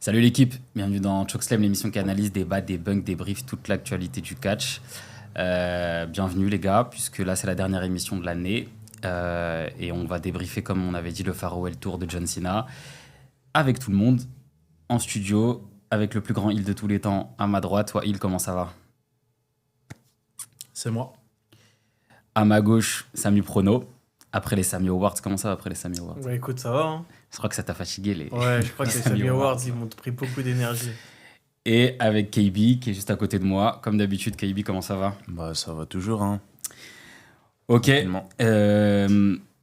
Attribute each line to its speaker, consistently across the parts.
Speaker 1: Salut l'équipe, bienvenue dans Chokeslam, l'émission qui analyse, débat, débunk, débrief toute l'actualité du catch. Bienvenue les gars, puisque là c'est la dernière émission de l'année et on va débriefer comme on avait dit le Farewell Tour de John Cena avec tout le monde en studio, avec le plus grand heel de tous les temps à ma droite. Toi heel, comment ça va?
Speaker 2: C'est moi.
Speaker 1: À ma gauche, Samy Prono. Après les Sammy Awards, comment ça va après les Sammy Awards?
Speaker 2: Ouais, écoute, ça va, hein.
Speaker 1: Je crois que ça t'a fatigué les,
Speaker 2: Ouais, je crois que les
Speaker 1: Sammy
Speaker 2: Sammy Awards,
Speaker 1: Awards.
Speaker 2: ils m'ont pris beaucoup d'énergie.
Speaker 1: Et avec KB qui est juste à côté de moi. Comme d'habitude, KB, comment ça va?
Speaker 3: Bah ça va toujours, hein.
Speaker 1: Ok.
Speaker 3: Tranquillement.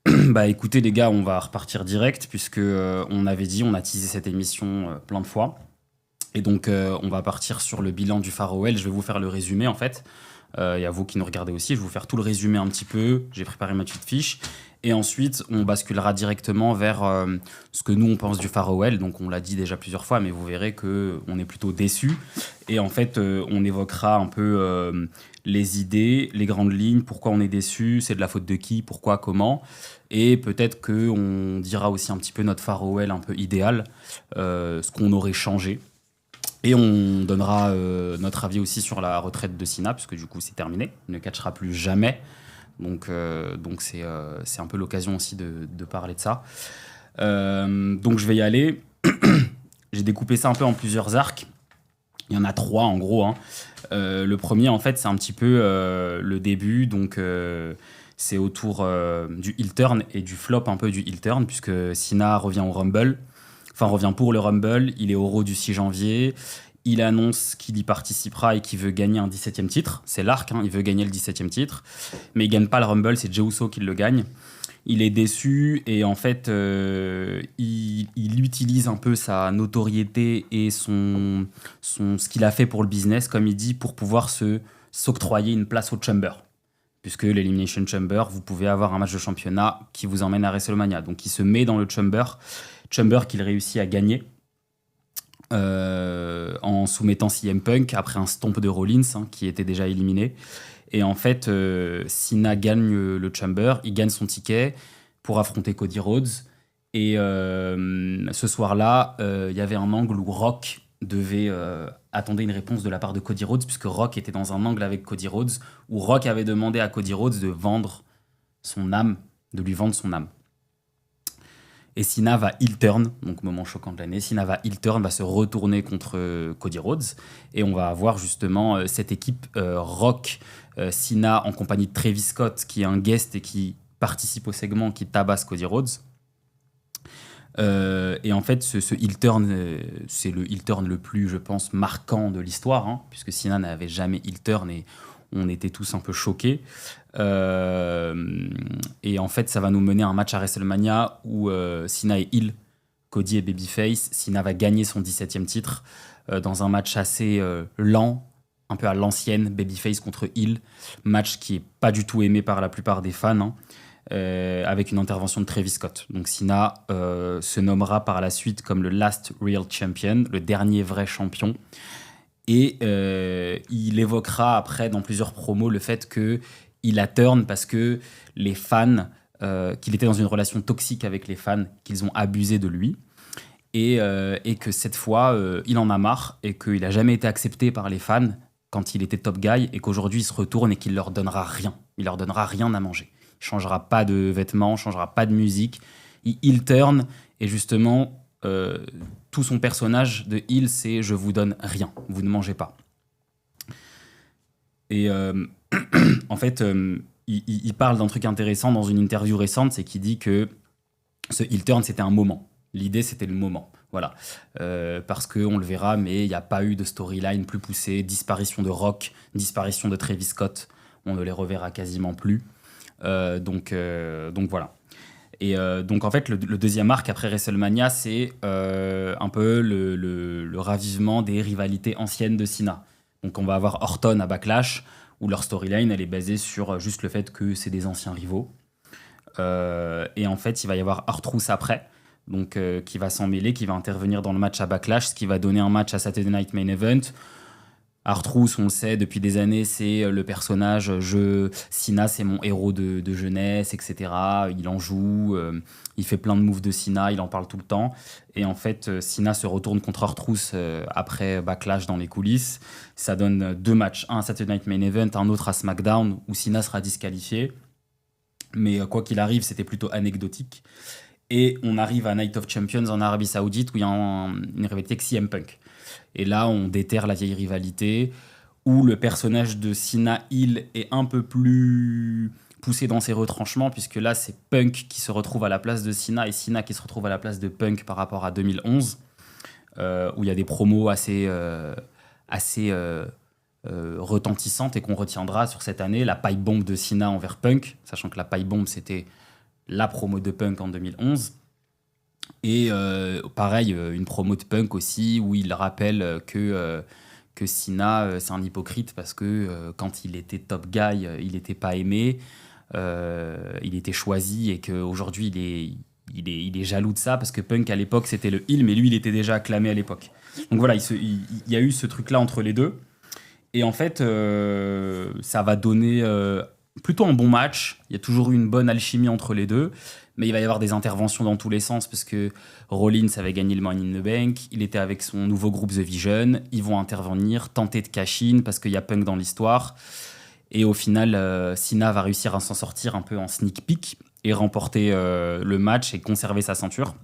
Speaker 1: Bah écoutez les gars, on va repartir direct puisque on avait dit, on a teasé cette émission plein de fois. Et donc on va partir sur le bilan du Farewell. Je vais vous faire le résumé en fait. Et à vous qui nous regardez aussi, je vais vous faire tout le résumé un petit peu. J'ai préparé ma petite fiche. Et ensuite, on basculera directement vers ce que nous, on pense du Farewell. Donc, on l'a dit déjà plusieurs fois, mais vous verrez qu'on est plutôt déçus. Et en fait, on évoquera un peu les idées, les grandes lignes, pourquoi on est déçus, c'est de la faute de qui, pourquoi, comment. Et peut-être qu'on dira aussi un petit peu notre Farewell un peu idéal, ce qu'on aurait changé. Et on donnera notre avis aussi sur la retraite de Cena, puisque du coup, c'est terminé. Il ne catchera plus jamais. Donc c'est un peu l'occasion aussi de parler de ça. Donc je vais y aller. J'ai découpé ça un peu en plusieurs arcs. Il y en a 3 en gros, hein. Le premier en fait c'est un petit peu le début. Donc c'est autour du heel turn et du flop un peu du heel turn, puisque Cena revient au Rumble. Enfin revient pour le Rumble. Il est au Raw du 6 janvier. Il annonce qu'il y participera et qu'il veut gagner un 17e titre. C'est l'arc, hein, il veut gagner le 17e titre. Mais il ne gagne pas le Rumble, c'est Jey Uso qui le gagne. Il est déçu et en fait, il utilise un peu sa notoriété et ce qu'il a fait pour le business, comme il dit, pour pouvoir s'octroyer une place au Chamber. Puisque l'Elimination Chamber, vous pouvez avoir un match de championnat qui vous emmène à WrestleMania. Donc il se met dans le Chamber qu'il réussit à gagner. En soumettant CM Punk après un stomp de Rollins qui était déjà éliminé. Et en fait, Cena gagne le Chamber, il gagne son ticket pour affronter Cody Rhodes. Et ce soir-là, il y avait un angle où Rock attendait une réponse de la part de Cody Rhodes, puisque Rock était dans un angle avec Cody Rhodes, où Rock avait demandé à Cody Rhodes de vendre son âme, de lui vendre son âme. Et Cena va heel turn, donc moment choquant de l'année, Cena va heel turn, va se retourner contre Cody Rhodes. Et on va avoir justement cette équipe Rock, Cena en compagnie de Travis Scott, qui est un guest et qui participe au segment, qui tabasse Cody Rhodes. Et en fait, ce heel turn, c'est le heel turn le plus, je pense, marquant de l'histoire, hein, puisque Cena n'avait jamais heel turn et on était tous un peu choqués. Et en fait, ça va nous mener à un match à WrestleMania où Cena est heel, Cody est babyface. Cena va gagner son 17e titre dans un match assez lent, un peu à l'ancienne, babyface contre heel. Match qui n'est pas du tout aimé par la plupart des fans, hein, avec une intervention de Travis Scott. Donc Cena se nommera par la suite comme le Last Real Champion, le dernier vrai champion. Et il évoquera après dans plusieurs promos le fait qu'il a turn parce que les fans, qu'il était dans une relation toxique avec les fans, qu'ils ont abusé de lui. Et que cette fois, il en a marre et qu'il n'a jamais été accepté par les fans quand il était top guy et qu'aujourd'hui il se retourne et qu'il leur donnera rien. Il leur donnera rien à manger. Il changera pas de vêtements, changera pas de musique. Il turn et justement... tout son personnage de heel, c'est « je vous donne rien, vous ne mangez pas ». Et en fait, il parle d'un truc intéressant dans une interview récente, c'est qu'il dit que ce heel turn, c'était un moment. L'idée, c'était le moment. Voilà. Parce qu'on le verra, mais il n'y a pas eu de storyline plus poussée. Disparition de Rock, disparition de Travis Scott, on ne les reverra quasiment plus. Donc voilà. Et donc en fait le deuxième arc après WrestleMania c'est un peu le ravivement des rivalités anciennes de Cena. Donc on va avoir Orton à Backlash où leur storyline elle est basée sur juste le fait que c'est des anciens rivaux. Et en fait il va y avoir R-Truth après donc, qui va s'en mêler, qui va intervenir dans le match à Backlash, ce qui va donner un match à Saturday Night Main Event R-Truth, on le sait depuis des années, c'est le personnage, Cena, c'est mon héros de jeunesse, etc. Il en joue, il fait plein de moves de Cena, il en parle tout le temps. Et en fait, Cena se retourne contre R-Truth après Backlash dans les coulisses. Ça donne 2 matchs, un à Saturday Night Main Event, un autre à SmackDown, où Cena sera disqualifié. Mais quoi qu'il arrive, c'était plutôt anecdotique. Et on arrive à Night of Champions en Arabie Saoudite, où il y a une rivalité avec CM Punk. Et là, on déterre la vieille rivalité, où le personnage de Cena Hill est un peu plus poussé dans ses retranchements, puisque là, c'est Punk qui se retrouve à la place de Cena, et Cena qui se retrouve à la place de Punk par rapport à 2011, où il y a des promos assez retentissantes et qu'on retiendra sur cette année. La pipe bomb de Cena envers Punk, sachant que la pipe bomb, c'était la promo de Punk en 2011. Et pareil, une promo de Punk aussi, où il rappelle que Cena, c'est un hypocrite parce que quand il était top guy, il n'était pas aimé, il était choisi, et qu'aujourd'hui, il est jaloux de ça parce que Punk, à l'époque, c'était le heel, mais lui, il était déjà acclamé à l'époque. Donc voilà, il y a eu ce truc-là entre les deux. Et en fait, ça va donner plutôt un bon match. Il y a toujours eu une bonne alchimie entre les deux. Mais il va y avoir des interventions dans tous les sens parce que Rollins avait gagné le Money in the Bank. Il était avec son nouveau groupe The Vision. Ils vont intervenir, tenter de cash-in parce qu'il y a Punk dans l'histoire. Et au final, Cena va réussir à s'en sortir un peu en sneak peek et remporter le match et conserver sa ceinture.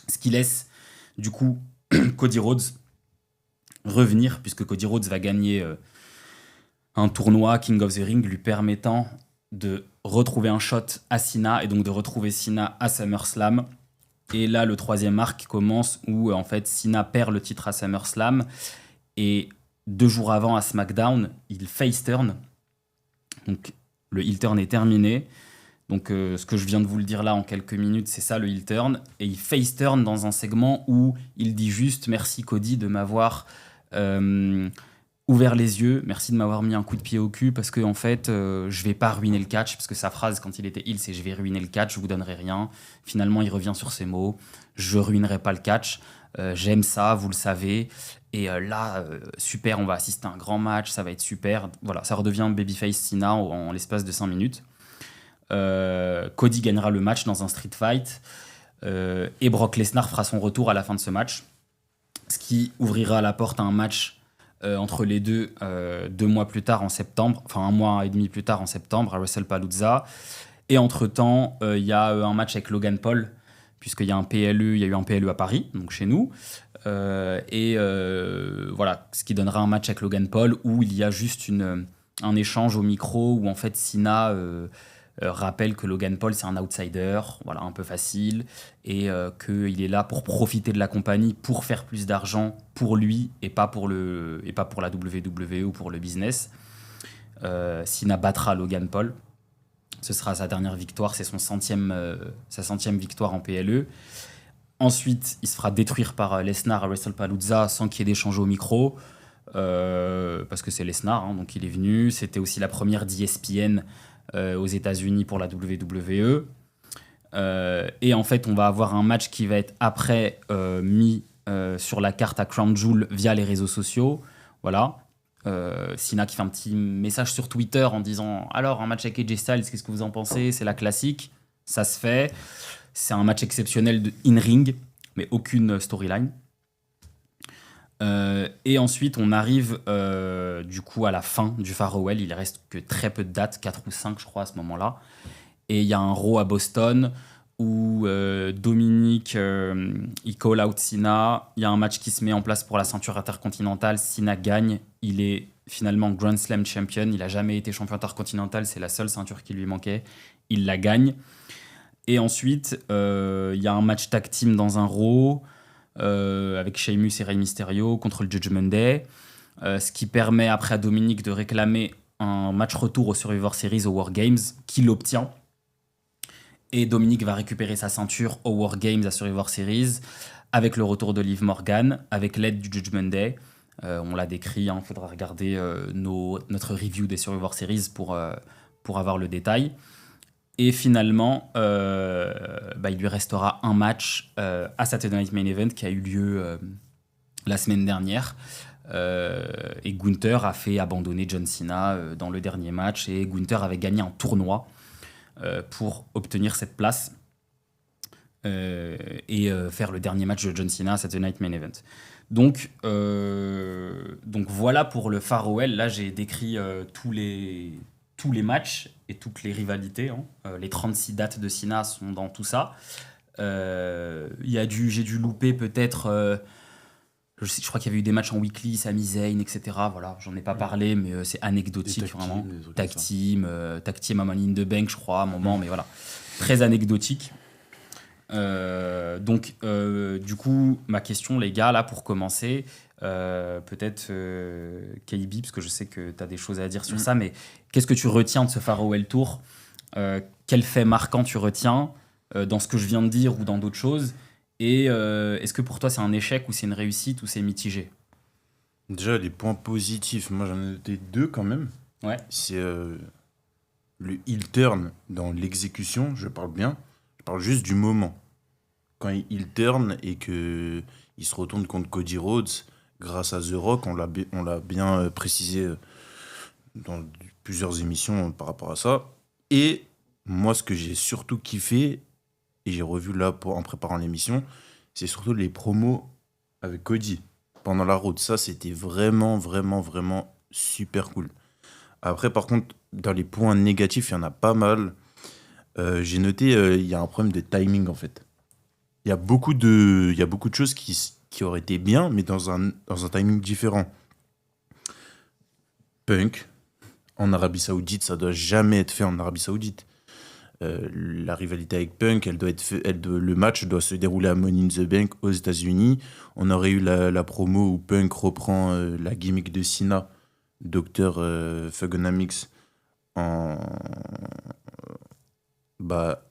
Speaker 1: Ce qui laisse du coup Cody Rhodes revenir, puisque Cody Rhodes va gagner un tournoi King of the Ring lui permettant de retrouver un shot à Cena et donc de retrouver Cena à SummerSlam. Et là, le 3e arc commence où en fait Cena perd le titre à SummerSlam et 2 jours avant à SmackDown, il face turn. Donc le heel turn est terminé. Donc ce que je viens de vous le dire là en quelques minutes, c'est ça le heel turn. Et il face turn dans un segment où il dit juste merci Cody de m'avoir ouvert les yeux, merci de m'avoir mis un coup de pied au cul parce que en fait je vais pas ruiner le catch, parce que sa phrase quand il était heel c'est je vais ruiner le catch, je vous donnerai rien. Finalement il revient sur ses mots, je ruinerai pas le catch, j'aime ça, vous le savez. Et là super, on va assister à un grand match, ça va être super. Voilà, ça redevient babyface Cena en l'espace de 5 minutes. Cody gagnera le match dans un street fight et Brock Lesnar fera son retour à la fin de ce match, ce qui ouvrira la porte à un match entre les deux 2 mois plus tard en septembre, enfin 1 mois et demi plus tard en septembre à WrestlePalooza. Et entre-temps, il y a un match avec Logan Paul, puisqu'il y a il y a eu un PLE à Paris, donc chez nous. Voilà, ce qui donnera un match avec Logan Paul où il y a juste un échange au micro où en fait Cena rappelle que Logan Paul c'est un outsider, voilà, un peu facile, et qu'il est là pour profiter de la compagnie, pour faire plus d'argent pour lui et pas pour la WWE ou pour le business. Cena battra Logan Paul. Ce sera sa dernière victoire, c'est sa 100e victoire en PLE. Ensuite, il se fera détruire par Lesnar à WrestlePalooza sans qu'il y ait d'échange au micro, parce que c'est Lesnar, hein, donc il est venu. C'était aussi la première d'ESPN aux États-Unis pour la WWE. Et en fait, on va avoir un match qui va être après mis sur la carte à Crown Jewel via les réseaux sociaux. Voilà. Cena qui fait un petit message sur Twitter en disant « Alors, un match avec AJ Styles, qu'est-ce que vous en pensez ? C'est la classique. » Ça se fait. C'est un match exceptionnel de in-ring, mais aucune storyline. Et ensuite, on arrive du coup à la fin du Farewell. Il reste que très peu de dates, 4 ou 5 je crois à ce moment-là. Et il y a un Raw à Boston où Dominic il call out Cena. Il y a un match qui se met en place pour la ceinture intercontinentale. Cena gagne. Il est finalement Grand Slam champion. Il n'a jamais été champion intercontinental. C'est la seule ceinture qui lui manquait. Il la gagne. Et ensuite, il y a un match tag team dans un Raw avec Sheamus et Rey Mysterio contre le Judgment Day, ce qui permet après à Dominic de réclamer un match retour au Survivor Series au War Games, qu'il obtient. Et Dominic va récupérer sa ceinture au War Games à Survivor Series avec le retour de Liv Morgan, avec l'aide du Judgment Day. On l'a décrit, il faudra regarder notre review des Survivor Series pour avoir le détail. Et finalement, il lui restera un match à Saturday Night Main Event qui a eu lieu la semaine dernière, Et Gunther a fait abandonner John Cena dans le dernier match. Et Gunther avait gagné un tournoi pour obtenir cette place et faire le dernier match de John Cena à Saturday Night Main Event. Donc voilà pour le Farewell. Là, j'ai décrit tous les matchs et toutes les rivalités. Les 36 dates de Cena sont dans tout ça. J'ai dû louper peut-être. Je crois qu'il y avait eu des matchs en weekly, Sami Zayn, etc. Voilà, j'en ai pas parlé, mais c'est anecdotique vraiment. Tag team à Money in the Bank, je crois, à un moment, mais voilà, très anecdotique. Du coup, ma question, les gars, là, pour commencer, peut-être KB, parce que je sais que tu as des choses à dire sur ça, mais qu'est-ce que tu retiens de ce Farewell Tour? Quel fait marquant tu retiens dans ce que je viens de dire ou dans d'autres choses? Et est-ce que pour toi, c'est un échec ou c'est une réussite ou c'est mitigé?
Speaker 3: Déjà, les points positifs, moi j'en ai noté 2 quand même.
Speaker 1: Ouais.
Speaker 3: C'est le heel turn dans l'exécution, je parle bien. Je parle juste du moment. Quand il heel turn et qu'il se retourne contre Cody Rhodes, grâce à The Rock, on l'a bien précisé dans plusieurs émissions par rapport à ça. Et moi, ce que j'ai surtout kiffé, et j'ai revu là en préparant l'émission, c'est surtout les promos avec Cody pendant la route. Ça, c'était vraiment, vraiment, vraiment super cool. Après, par contre, dans les points négatifs, il y en a pas mal. J'ai noté, il y a un problème de timing, en fait. Il y a beaucoup de choses qui auraient été bien, mais dans un timing différent. Punk, en Arabie Saoudite, ça doit jamais être fait en Arabie Saoudite. La rivalité avec Punk, le match doit se dérouler à Money in the Bank aux États-Unis. On aurait eu la promo où Punk reprend la gimmick de Cena, Dr. Thuganomics,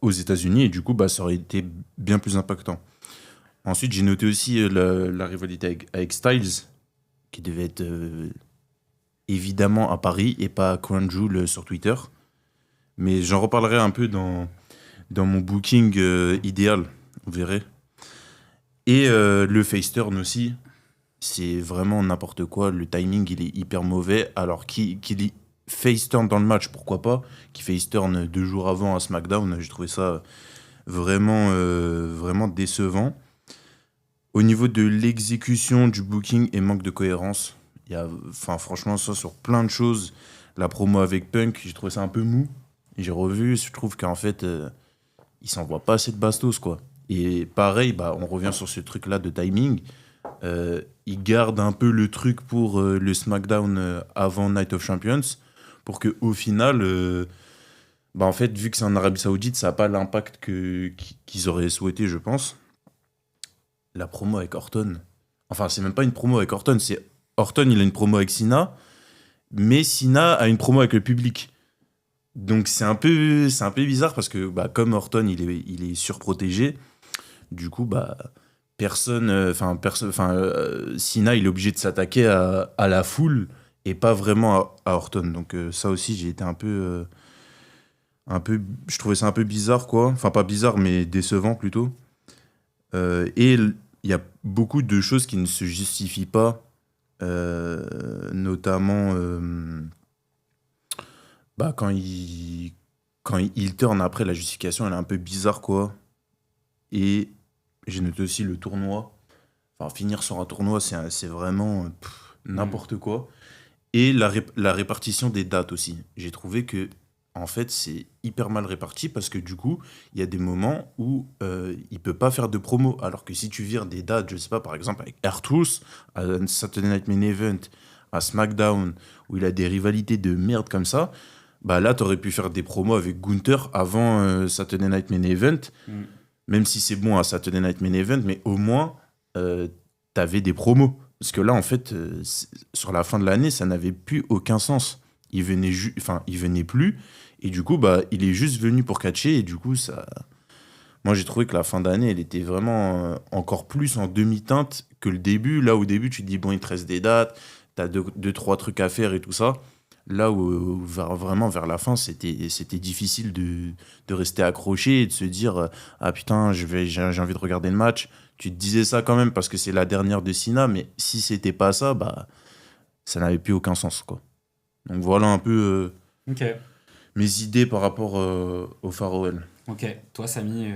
Speaker 3: aux États-Unis, et du coup, ça aurait été bien plus impactant. Ensuite, j'ai noté aussi la rivalité avec Styles, qui devait être évidemment à Paris et pas à Crown Jewel sur Twitter. Mais j'en reparlerai un peu dans mon booking idéal, vous verrez. Et le face turn aussi, c'est vraiment n'importe quoi. Le timing, il est hyper mauvais. Alors qu'il est face turn dans le match, pourquoi pas. Qu'il face turn 2 jours avant à SmackDown, j'ai trouvé ça vraiment, vraiment décevant. Au niveau de l'exécution, du booking et manque de cohérence, franchement, ça sur plein de choses. La promo avec Punk, j'ai trouvé ça un peu mou. J'ai revu, je trouve qu'en fait, il s'envoie pas assez de bastos, quoi. Et pareil, on revient sur ce truc-là de timing. Il garde un peu le truc pour le SmackDown avant Night of Champions, pour qu'au final, en fait, vu que c'est en Arabie Saoudite, ça n'a pas l'impact qu'ils auraient souhaité, je pense. La promo avec Orton. Enfin, c'est même pas une promo avec Orton, c'est Orton, il a une promo avec Cena, mais Cena a une promo avec le public. Donc c'est un peu bizarre parce que comme Orton il est surprotégé, du coup Cena il est obligé de s'attaquer à la foule et pas vraiment à Orton. Donc ça aussi j'ai été un peu je trouvais ça un peu bizarre, quoi. Enfin pas bizarre mais décevant plutôt. Et il y a beaucoup de choses qui ne se justifient pas, notamment quand il turn après, la justification, elle est un peu bizarre, quoi. Et j'ai noté aussi le tournoi. Enfin, finir sur un tournoi, c'est vraiment n'importe quoi. Et la répartition des dates aussi. J'ai trouvé que, en fait, c'est hyper mal réparti parce que du coup, il y a des moments où il peut pas faire de promo. Alors que si tu vires des dates, je sais pas, par exemple, avec R-Truth, à Saturday Night Main Event, à SmackDown, où il a des rivalités de merde comme ça, là, t'aurais pu faire des promos avec Gunther avant Saturday Night Main Event, même si c'est bon à Saturday Night Main Event, mais au moins, t'avais des promos. Parce que là, en fait, sur la fin de l'année, ça n'avait plus aucun sens. Il venait plus, et du coup, il est juste venu pour catcher, et du coup, ça... Moi, j'ai trouvé que la fin d'année, elle était vraiment encore plus en demi-teinte que le début. Là, au début, tu te dis, bon, il te reste des dates, t'as 2-3 trucs à faire et tout ça. Là où vraiment vers la fin, c'était difficile de rester accroché et de se dire ah putain, j'ai envie de regarder le match. Tu te disais ça quand même parce que c'est la dernière de Cena, mais si c'était pas ça, ça n'avait plus aucun sens, quoi. Donc voilà un peu
Speaker 1: Ok.
Speaker 3: mes idées par rapport au Pharaoh.
Speaker 1: Ok. Toi, Samy,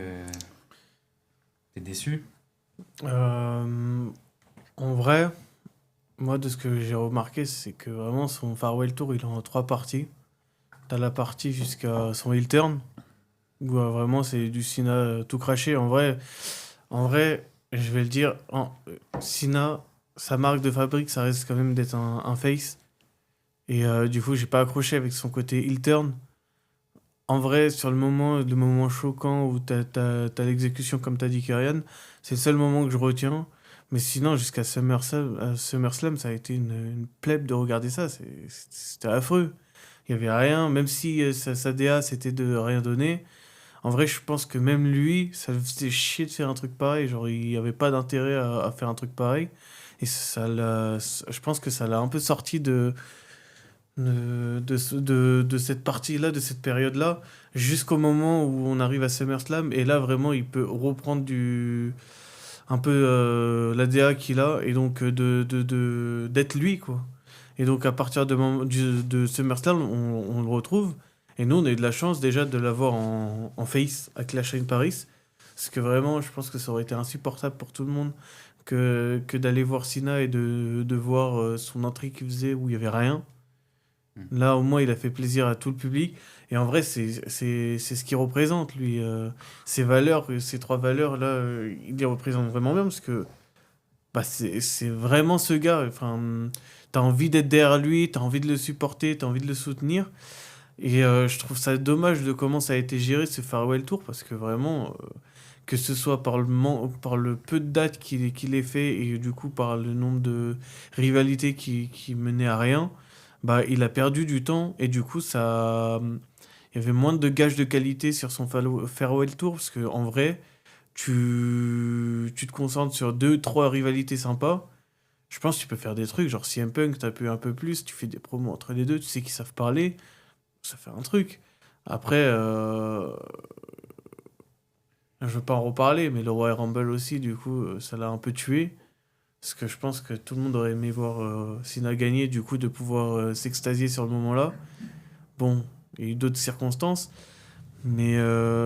Speaker 1: t'es déçu?
Speaker 2: En vrai, moi, de ce que j'ai remarqué, c'est que vraiment, son Farewell Tour, il est en 3 parties. T'as la partie jusqu'à son heel turn, où vraiment, c'est du Cena tout craché. En vrai, je vais le dire, Cena, sa marque de fabrique, ça reste quand même d'être un face. Et du coup, j'ai pas accroché avec son côté heel turn. En vrai, sur le moment choquant où t'as l'exécution, comme t'as dit, Kyrian, c'est le seul moment que je retiens. Mais sinon, jusqu'à SummerSlam, ça a été une plèbe de regarder ça. C'était affreux. Il y avait rien, même si sa DA, c'était de rien donner. En vrai, je pense que même lui, ça le faisait chier de faire un truc pareil. Genre, il n'y avait pas d'intérêt à faire un truc pareil. Et je pense que ça l'a un peu sorti de cette partie-là, de cette période-là, jusqu'au moment où on arrive à SummerSlam. Et là, vraiment, il peut reprendre un peu l'ADA qu'il a et donc d'être lui, quoi. Et donc, à partir de SummerSlam, on le retrouve. Et nous, on a eu de la chance déjà de l'avoir en face à Clash in Paris. Parce que vraiment, je pense que ça aurait été insupportable pour tout le monde que d'aller voir Cena et de voir son entrée qu'il faisait où il n'y avait rien. Là, au moins, il a fait plaisir à tout le public. Et en vrai, c'est ce qu'il représente, lui. Ses valeurs, ces 3 valeurs-là, il les représente vraiment bien parce que bah, c'est vraiment ce gars. Enfin, t'as envie d'être derrière lui, t'as envie de le supporter, t'as envie de le soutenir. Et je trouve ça dommage de comment ça a été géré ce Farewell Tour parce que vraiment, que ce soit par le peu de dates qu'il ait fait et du coup par le nombre de rivalités qui menaient à rien, bah, il a perdu du temps et du coup, il y avait moins de gages de qualité sur son Farewell Tour parce que en vrai, tu te concentres sur 2, 3 rivalités sympas. Je pense que tu peux faire des trucs, genre CM Punk, t'as pu un peu plus, tu fais des promos entre les deux, tu sais qu'ils savent parler, ça fait un truc. Après, je veux pas en reparler, mais le Royal Rumble aussi, du coup, ça l'a un peu tué. Parce que je pense que tout le monde aurait aimé voir Cena gagner, du coup, de pouvoir s'extasier sur le moment-là. Bon, il y a eu d'autres circonstances, mais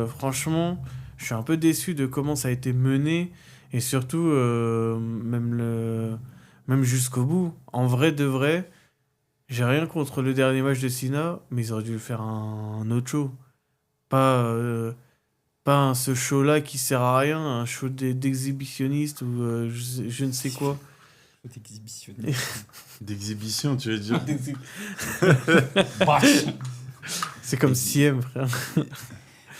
Speaker 2: franchement, je suis un peu déçu de comment ça a été mené, et surtout, même jusqu'au bout. En vrai de vrai, j'ai rien contre le dernier match de Cena, mais ils auraient dû faire un autre show. Pas, ce show-là qui sert à rien, un show d'exhibitionniste ou je ne sais quoi.
Speaker 1: Faut exhibitionner.
Speaker 3: D'exhibition, tu veux dire?
Speaker 2: C'est comme CM, frère.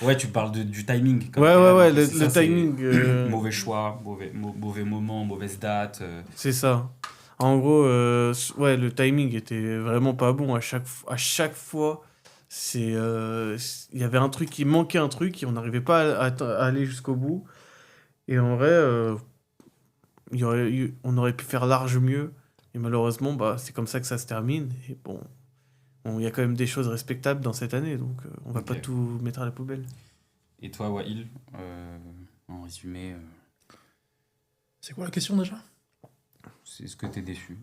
Speaker 1: Ouais, tu parles du timing. Comme
Speaker 2: Ouais,
Speaker 1: c'est
Speaker 2: le
Speaker 1: ça,
Speaker 2: timing.
Speaker 1: Mauvais choix, mauvais moment, mauvaise date.
Speaker 2: C'est ça. En gros, ouais, le timing était vraiment pas bon. À chaque fois, il y avait un truc, il manquait un truc et on n'arrivait pas à aller jusqu'au bout. Et en vrai, on aurait pu faire large mieux. Et malheureusement, bah, c'est comme ça que ça se termine. Et bon, il y a quand même des choses respectables dans cette année, donc on va
Speaker 1: Ok.
Speaker 2: pas tout mettre à la poubelle.
Speaker 1: Et toi, Wail, en résumé,
Speaker 4: C'est quoi la question déjà?
Speaker 1: c'est ce que t'es déçu.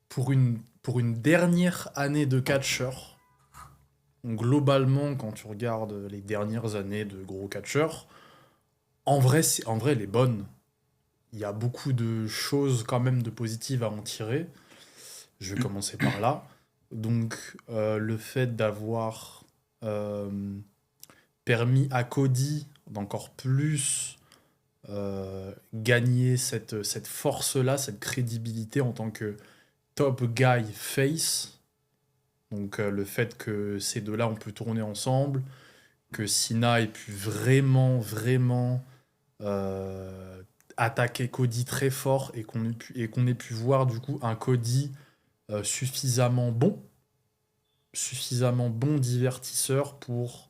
Speaker 4: Pour une dernière année de catcheur, globalement, quand tu regardes les dernières années de gros catcheurs, en vrai, elle est bonne. Il y a beaucoup de choses quand même de positives à en tirer. Je vais commencer par là. Donc, le fait d'avoir permis à Cody d'encore plus gagner cette force-là, cette crédibilité en tant que top guy face. Donc, le fait que ces deux-là, on peut tourner ensemble, que Cena ait pu vraiment, vraiment attaquer Cody très fort et qu'on ait pu voir du coup un Cody suffisamment bon divertisseur pour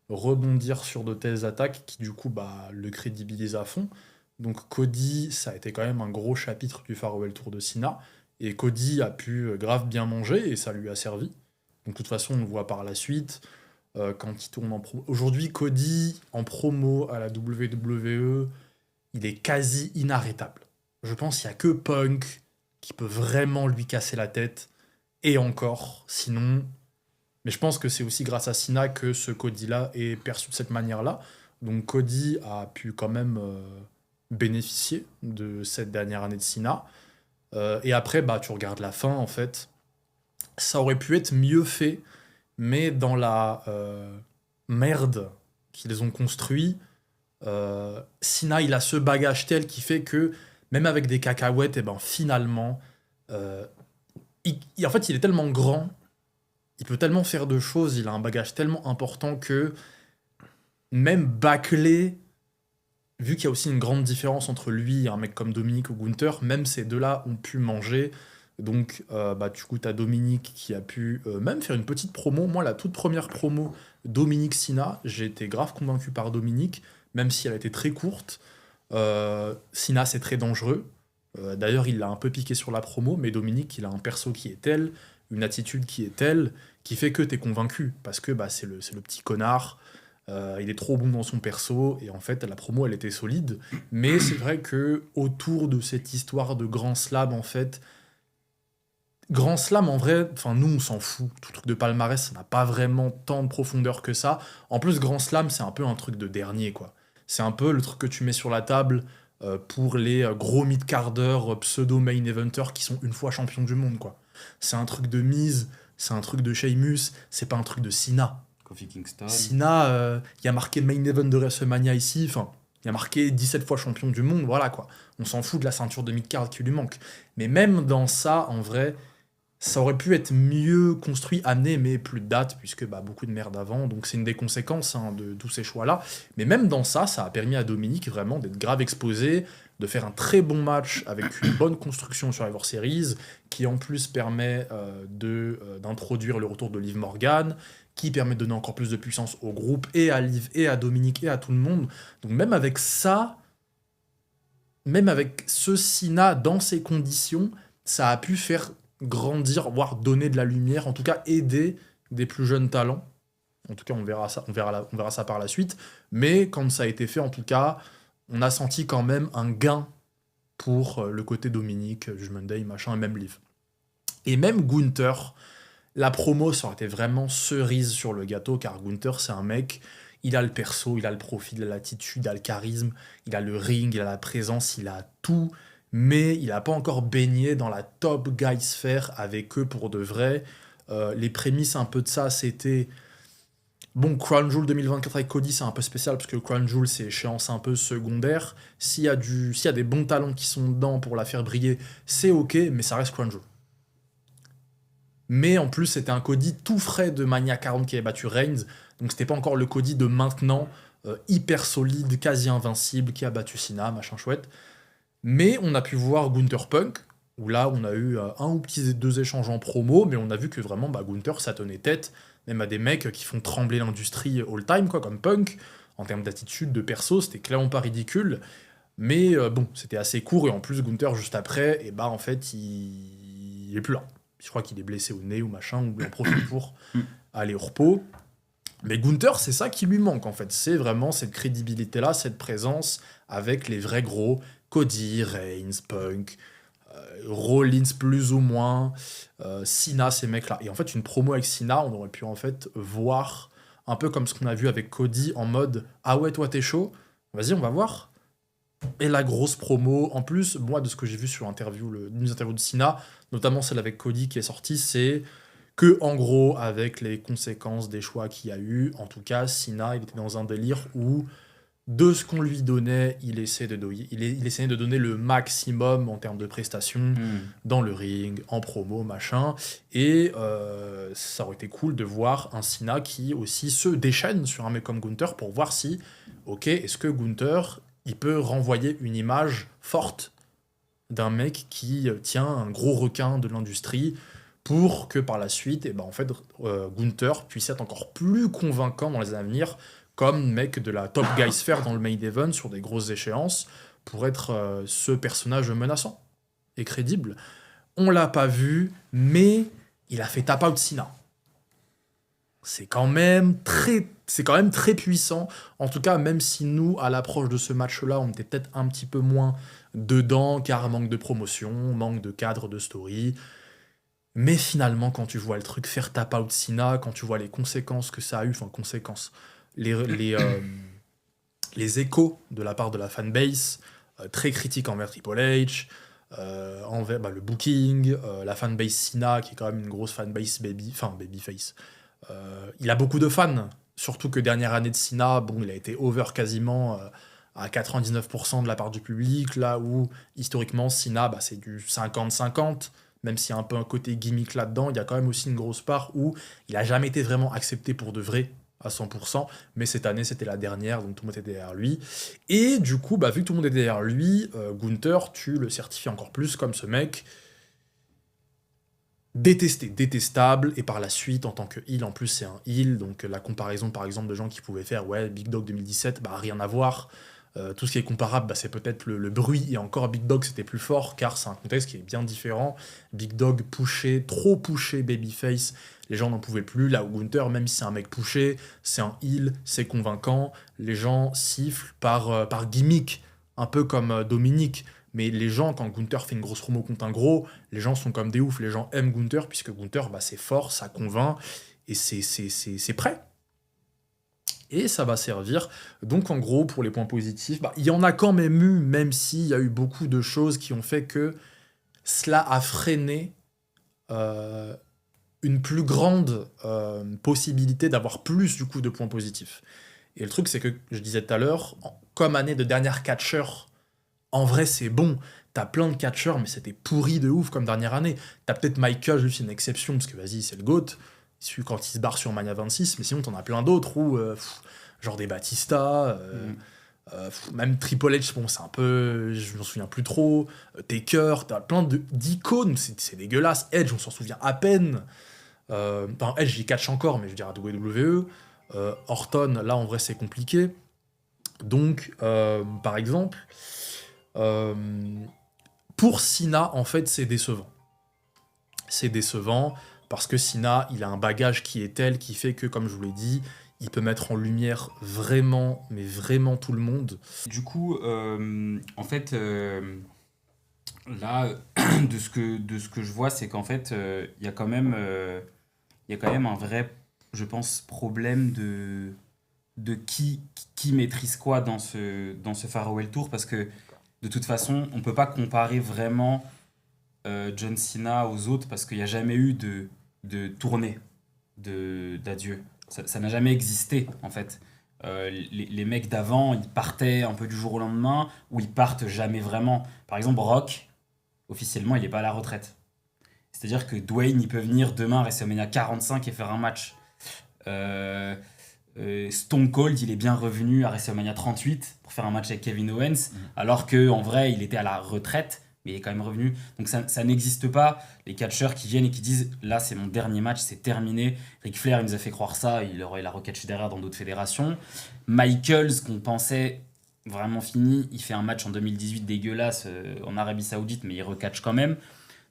Speaker 4: rebondir sur de telles attaques qui du coup bah, le crédibilisent à fond. Donc Cody, ça a été quand même un gros chapitre du Farewell Tour de Cena, et Cody a pu grave bien manger et ça lui a servi. Donc de toute façon on le voit par la suite, quand il tourne en promo. Aujourd'hui Cody en promo à la WWE, il est quasi inarrêtable. je pense qu'il n'y a que Punk qui peut vraiment lui casser la tête. Et encore, sinon... Mais je pense que c'est aussi grâce à Cena que ce Cody-là est perçu de cette manière-là. Donc Cody a pu quand même bénéficier de cette dernière année de Cena. Et après, bah, tu regardes la fin, en fait. Ça aurait pu être mieux fait, mais dans la merde qu'ils ont construit, Cena, il a ce bagage tel qui fait que, même avec des cacahuètes, et ben, finalement, en fait, il est tellement grand, il peut tellement faire de choses, il a un bagage tellement important que même bâclé, vu qu'il y a aussi une grande différence entre lui et un mec comme Dominique ou Gunther, même ces deux-là ont pu manger. Donc, bah, du coup, t'as Dominique qui a pu même faire une petite promo. Moi, la toute première promo Dominique Sina, j'ai été grave convaincu par Dominique, même si elle a été très courte. Sina, c'est très dangereux. D'ailleurs, il l'a un peu piqué sur la promo, mais Dominique, il a un perso qui est tel, une attitude qui est telle, qui fait que t'es convaincu. Parce que bah, c'est le petit connard. Il est trop bon dans son perso, et en fait, la promo, elle était solide. Mais c'est vrai que autour de cette histoire de Grand Slam, en fait, Grand Slam, en vrai, enfin, nous, on s'en fout. Tout truc de palmarès, ça n'a pas vraiment tant de profondeur que ça. En plus, Grand Slam, c'est un peu un truc de dernier, quoi. C'est un peu le truc que tu mets sur la table pour les gros mid-carders, pseudo-main eventers qui sont une fois champions du monde, quoi. C'est un truc de mise, c'est un truc de Sheamus, c'est pas un truc de Cena.
Speaker 1: Kofi Kingston.
Speaker 4: Cena, il a marqué main event de WrestleMania ici, enfin, il a marqué 17 fois champion du monde, voilà, quoi. On s'en fout de la ceinture de mid-card qui lui manque. Mais même dans ça, en vrai, ça aurait pu être mieux construit, amené, mais plus de dates, puisque bah, beaucoup de merde avant, donc c'est une des conséquences de tous ces choix-là. Mais même dans ça, ça a permis à Dominique vraiment d'être grave exposé, de faire un très bon match avec une bonne construction sur Survivor Series, qui en plus permet d'introduire le retour de Liv Morgan, qui permet de donner encore plus de puissance au groupe, et à Liv, et à Dominique, et à tout le monde. Donc même avec ça, même avec ce Cena dans ces conditions, ça a pu faire grandir, voire donner de la lumière, en tout cas aider des plus jeunes talents. En tout cas, on verra ça par la suite. Mais quand ça a été fait, en tout cas, on a senti quand même un gain pour le côté Dominique, Judgment Day, machin, et même Liv. Et même Gunther, la promo, ça aurait été vraiment cerise sur le gâteau, car Gunther, c'est un mec, il a le perso, il a le profil, il a l'attitude, il a le charisme, il a le ring, il a la présence, il a tout, mais il n'a pas encore baigné dans la top guy sphère avec eux pour de vrai. Les prémices un peu de ça, c'était... Bon, Crown Jewel 2024 avec Cody, c'est un peu spécial, parce que Crown Jewel, c'est échéance un peu secondaire. S'il y a des bons talents qui sont dedans pour la faire briller, c'est ok, mais ça reste Crown Jewel. Mais en plus, c'était un Cody tout frais de Mania 40 qui avait battu Reigns, donc c'était pas encore le Cody de maintenant, hyper solide, quasi invincible, qui a battu Cena, machin chouette. Mais on a pu voir Gunther Punk, où là, on a eu un ou deux échanges en promo, mais on a vu que vraiment, bah, Gunther, ça tenait tête, même à des mecs qui font trembler l'industrie all-time, quoi, comme Punk. En termes d'attitude, de perso, c'était clairement pas ridicule. Mais bon, c'était assez court, et en plus, Gunther, juste après, et bah, en fait, il est plus là. Je crois qu'il est blessé au nez ou machin, ou il en profite pour aller au repos. Mais Gunther, c'est ça qui lui manque, en fait. C'est vraiment cette crédibilité-là, cette présence avec les vrais gros... Cody, Reigns, Punk, Rollins plus ou moins, Cena, ces mecs-là. Et en fait, une promo avec Cena, on aurait pu en fait voir un peu comme ce qu'on a vu avec Cody en mode « Ah ouais, toi t'es chaud, vas-y, on va voir ». Et la grosse promo, en plus, moi, de ce que j'ai vu sur l'interview de Cena, notamment celle avec Cody qui est sortie, c'est que, en gros, avec les conséquences des choix qu'il y a eu, en tout cas, Cena, il était dans un délire où... De ce qu'on lui donnait, il essayait de donner le maximum en termes de prestations dans le ring, en promo, machin. Et ça aurait été cool de voir un Cena qui aussi se déchaîne sur un mec comme Gunther pour voir si, ok, est-ce que Gunther, il peut renvoyer une image forte d'un mec qui tient un gros requin de l'industrie pour que par la suite, et ben en fait, Gunther puisse être encore plus convaincant dans les années à venir, comme mec de la top guy sphère dans le main event sur des grosses échéances, pour être ce personnage menaçant et crédible. On l'a pas vu, mais il a fait tap out Cena. C'est quand même très c'est quand même très puissant. En tout cas, même si nous, à l'approche de ce match-là, on était peut-être un petit peu moins dedans, car manque de promotion, manque de cadre, de story. Mais finalement, quand tu vois le truc faire tap out Cena, quand tu vois les conséquences que ça a eu, enfin conséquences, les échos de la part de la fanbase, très critiques envers Triple H, envers le booking, la fanbase Cena, qui est quand même une grosse fanbase babyface. Il a beaucoup de fans, surtout que dernière année de Cena, bon, il a été over quasiment à 99% de la part du public, là où historiquement Cena, c'est du 50-50, même s'il y a un peu un côté gimmick là-dedans, il y a quand même aussi une grosse part où il a jamais été vraiment accepté pour de vrai à 100%, mais cette année c'était la dernière, donc tout le monde était derrière lui. Et du coup, vu que tout le monde était derrière lui, Gunther, tu le certifies encore plus comme ce mec détesté, détestable, et par la suite, en tant que heel, en plus c'est un heel, donc la comparaison par exemple de gens qui pouvaient faire, ouais, Big Dog 2017, rien à voir. Tout ce qui est comparable, c'est peut-être le bruit, et encore Big Dog c'était plus fort, car c'est un contexte qui est bien différent. Big Dog trop pushé babyface, les gens n'en pouvaient plus, là où Gunther, même si c'est un mec pushé, c'est un heel, c'est convaincant, les gens sifflent par gimmick, un peu comme Dominique, mais les gens, quand Gunther fait une grosse promo contre un gros, les gens sont comme des oufs, les gens aiment Gunther, puisque Gunther, c'est fort, ça convainc, et c'est prêt. Et ça va servir. Donc en gros, pour les points positifs, il y en a quand même eu, même s'il y a eu beaucoup de choses qui ont fait que cela a freiné une plus grande possibilité d'avoir plus du coup de points positifs. Et le truc, c'est que, je disais tout à l'heure, comme année de dernière catcheur, en vrai c'est bon. T'as plein de catcheurs, mais c'était pourri de ouf comme dernière année. T'as peut-être Michael, juste une exception, parce que vas-y, c'est le GOAT. Quand il se barre sur Mania 26, mais sinon t'en as plein d'autres où genre des Batista, même Triple H, bon c'est un peu, je m'en souviens plus trop, Taker, t'as plein d'icônes, c'est dégueulasse. Edge, on s'en souvient à peine. Edge il catch encore, mais je veux dire à WWE. Orton, là en vrai c'est compliqué. Donc par exemple, pour Cena en fait c'est décevant. C'est décevant. Parce que Cena, il a un bagage qui est tel, qui fait que, comme je vous l'ai dit, il peut mettre en lumière vraiment, mais vraiment tout le monde.
Speaker 1: Du coup, en fait, là, de ce que je vois, c'est qu'en fait, il y a quand même un vrai, je pense, problème de qui maîtrise quoi dans ce Farewell Tour, parce que de toute façon, on peut pas comparer vraiment John Cena aux autres, parce qu'il n'y a jamais eu de tournée d'adieu. Ça n'a jamais existé, en fait. Les mecs d'avant, ils partaient un peu du jour au lendemain, ou ils partent jamais vraiment. Par exemple, Rock, officiellement, il n'est pas à la retraite. C'est-à-dire que Dwayne, il peut venir demain à WrestleMania 45 et faire un match. Stone Cold, il est bien revenu à WrestleMania 38 pour faire un match avec Kevin Owens, alors qu'en vrai, il était à la retraite, mais il est quand même revenu. Donc ça n'existe pas, les catcheurs qui viennent et qui disent « Là, c'est mon dernier match, c'est terminé ». Ric Flair, il nous a fait croire ça, il a recatché derrière dans d'autres fédérations. Michaels, qu'on pensait vraiment fini, il fait un match en 2018 dégueulasse en Arabie Saoudite, mais il recatche quand même.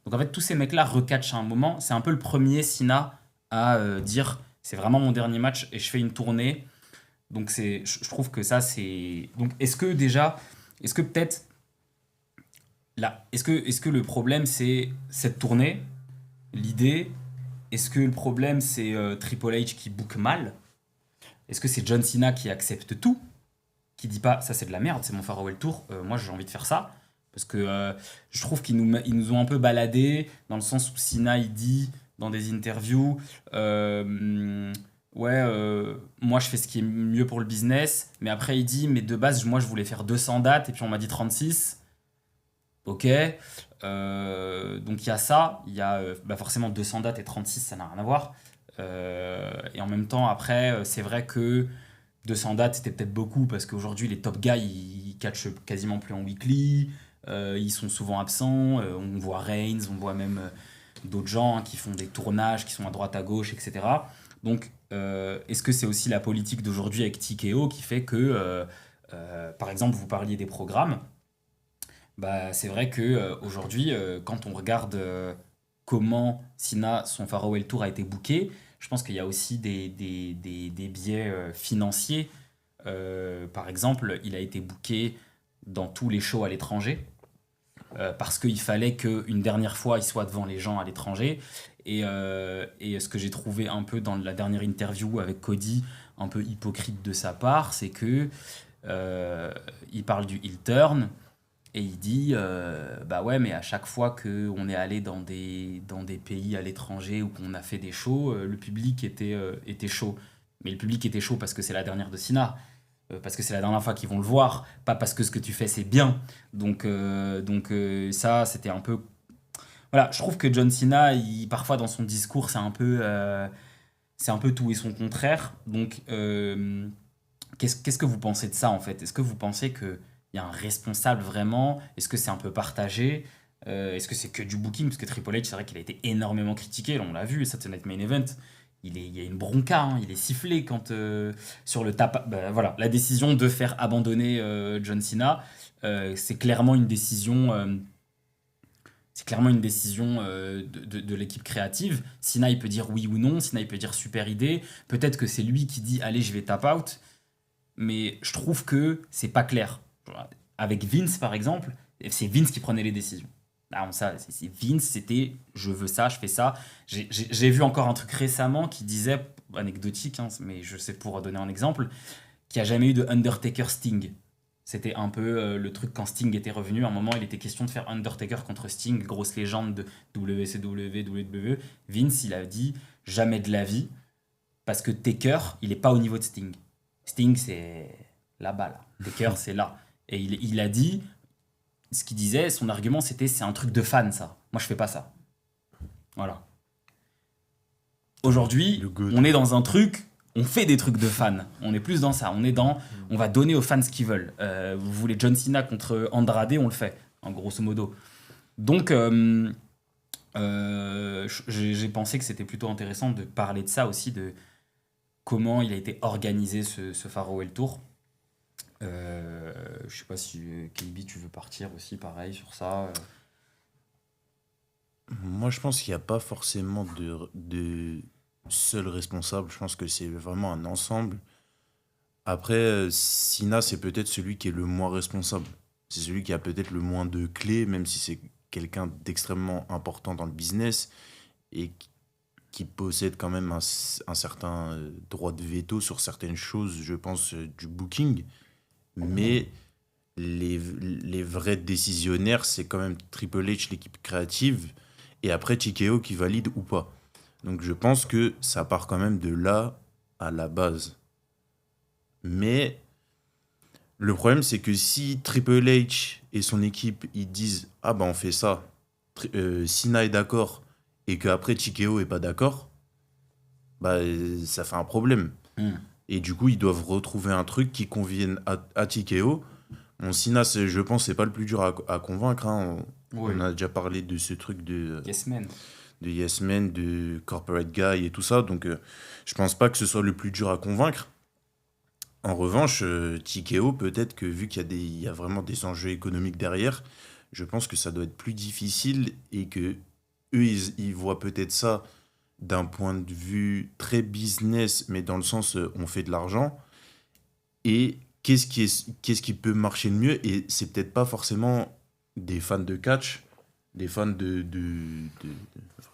Speaker 1: Donc en fait, tous ces mecs-là recatchent à un moment. C'est un peu le premier Cena à dire « C'est vraiment mon dernier match et je fais une tournée ». Donc je trouve que ça, c'est... Donc est-ce que peut-être... Là, est-ce que le problème, c'est cette tournée, l'idée? Est-ce que le problème, c'est Triple H qui book mal? Est-ce que c'est John Cena qui accepte tout? Qui dit pas, ça c'est de la merde, c'est mon Farewell Tour, moi j'ai envie de faire ça? Parce que je trouve qu'ils nous ont un peu baladés, dans le sens où Cena, il dit dans des interviews, moi je fais ce qui est mieux pour le business, mais après il dit, mais de base, moi je voulais faire 200 dates, et puis on m'a dit 36. Ok, donc il y a ça, il y a forcément 200 dates et 36, ça n'a rien à voir. Et en même temps, après, c'est vrai que 200 dates, c'était peut-être beaucoup, parce qu'aujourd'hui, les top guys, ils catchent quasiment plus en weekly, ils sont souvent absents, on voit Reigns, on voit même d'autres gens qui font des tournages, qui sont à droite, à gauche, etc. Donc, est-ce que c'est aussi la politique d'aujourd'hui avec TKO qui fait que, par exemple, vous parliez des programmes, c'est vrai qu'aujourd'hui, quand on regarde comment Cena, son Farewell Tour a été booké, Je pense qu'il y a aussi des biais financiers. Par exemple, il a été booké dans tous les shows à l'étranger parce qu'il fallait qu'une dernière fois, il soit devant les gens à l'étranger. Et ce que j'ai trouvé un peu dans la dernière interview avec Cody, un peu hypocrite de sa part, c'est que il parle du heel turn et il dit bah ouais, mais à chaque fois qu'on est allé dans des pays à l'étranger ou qu'on a fait des shows, le public était chaud. Mais le public était chaud parce que c'est la dernière de Cena, parce que c'est la dernière fois qu'ils vont le voir, pas parce que ce que tu fais c'est bien. Ça, c'était un peu. Voilà, je trouve que John Cena, parfois dans son discours, c'est un peu tout et son contraire. Donc, qu'est-ce que vous pensez de ça en fait? Est-ce que vous pensez qu'il y a un responsable vraiment? Est-ce que c'est un peu partagé? Est-ce que c'est que du booking? Parce que Triple H, c'est vrai qu'il a été énormément critiqué. Là, on l'a vu, Saturday Night Main Event. Il y a une bronca, hein, il est sifflé quand sur le tap. Bah, voilà, la décision de faire abandonner John Cena, c'est clairement une décision. C'est clairement une décision de l'équipe créative. Cena, il peut dire oui ou non. Cena, il peut dire super idée. Peut-être que c'est lui qui dit allez, je vais tap out. Mais je trouve que c'est pas clair. Avec Vince, par exemple, c'est Vince qui prenait les décisions. Ah, Vince, c'était je veux ça, je fais ça. J'ai vu encore un truc récemment qui disait, anecdotique, hein, mais je sais pour donner un exemple, qu'il n'y a jamais eu de Undertaker Sting. C'était un peu le truc quand Sting était revenu. À un moment, il était question de faire Undertaker contre Sting, grosse légende de WCW, WWE. Vince, il a dit jamais de la vie, parce que Taker, il n'est pas au niveau de Sting. Sting, c'est là-bas, là. Taker, c'est là. Et il a dit, ce qu'il disait, son argument, c'était c'est un truc de fan, ça. Moi, je fais pas ça. Voilà. Aujourd'hui, on est dans un truc, on fait des trucs de fans. On est plus dans ça. On va donner aux fans ce qu'ils veulent. Vous voulez John Cena contre Andrade, on le fait, en grosso modo. Donc, j'ai pensé que c'était plutôt intéressant de parler de ça aussi, de comment il a été organisé ce Farewell Tour. Je sais pas si KB, tu veux partir aussi, pareil, sur ça.
Speaker 3: Moi, je pense qu'il n'y a pas forcément de seul responsable. Je pense que c'est vraiment un ensemble. Après, Sina, c'est peut-être celui qui est le moins responsable. C'est celui qui a peut-être le moins de clés, même si c'est quelqu'un d'extrêmement important dans le business et qui possède quand même un certain droit de veto sur certaines choses, je pense, du booking. Mais les vrais décisionnaires, c'est quand même Triple H, l'équipe créative, et après TKO qui valide ou pas. Donc je pense que ça part quand même de là à la base. Mais le problème, c'est que si Triple H et son équipe, ils disent « Ah ben on fait ça, Cena est d'accord » et qu'après TKO est pas d'accord, bah ça fait un problème. Et du coup, ils doivent retrouver un truc qui convienne à TKO. Bon, Cena, je pense, c'est pas le plus dur à convaincre. Hein. On a déjà parlé de ce truc de
Speaker 1: Yes Man.
Speaker 3: De Yes Man, de Corporate Guy et tout ça. Donc, je pense pas que ce soit le plus dur à convaincre. En revanche, TKO, peut-être que vu qu'il y a vraiment des enjeux économiques derrière, je pense que ça doit être plus difficile et que eux, ils voient peut-être ça d'un point de vue très business, mais dans le sens on fait de l'argent. Et qu'est-ce qui peut marcher le mieux? Et c'est peut-être pas forcément des fans de catch, des fans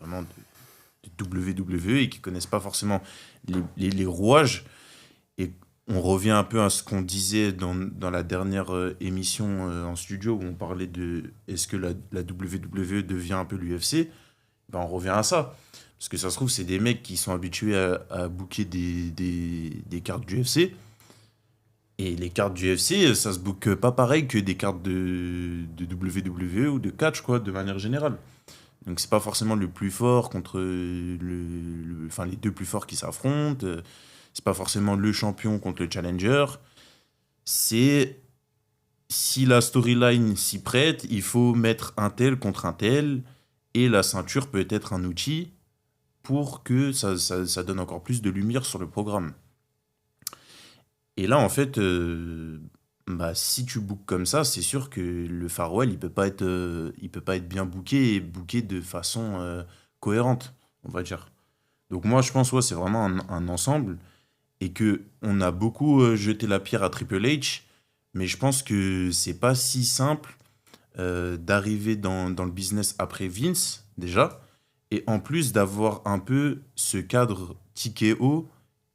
Speaker 3: vraiment de WWE et qui connaissent pas forcément les rouages. Et on revient un peu à ce qu'on disait dans la dernière émission en studio où on parlait de est-ce que la WWE devient un peu l'UFC? Ben, on revient à ça. Parce que ça se trouve, c'est des mecs qui sont habitués à booker des cartes du UFC. Et les cartes du UFC, ça se book pas pareil que des cartes de WWE ou de catch, quoi, de manière générale. Donc c'est pas forcément le plus fort contre enfin, les deux plus forts qui s'affrontent. C'est pas forcément le champion contre le challenger. C'est si la storyline s'y prête, il faut mettre un tel contre un tel. Et la ceinture peut être un outil pour que ça donne encore plus de lumière sur le programme. Et là, en fait, si tu bookes comme ça, c'est sûr que le Farewell, il peut pas être bien booké et booké de façon cohérente, on va dire. Donc moi, je pense, ouais, c'est vraiment un ensemble et que on a beaucoup jeté la pierre à Triple H, mais je pense que c'est pas si simple d'arriver dans le business après Vince, déjà, et en plus d'avoir un peu ce cadre TKO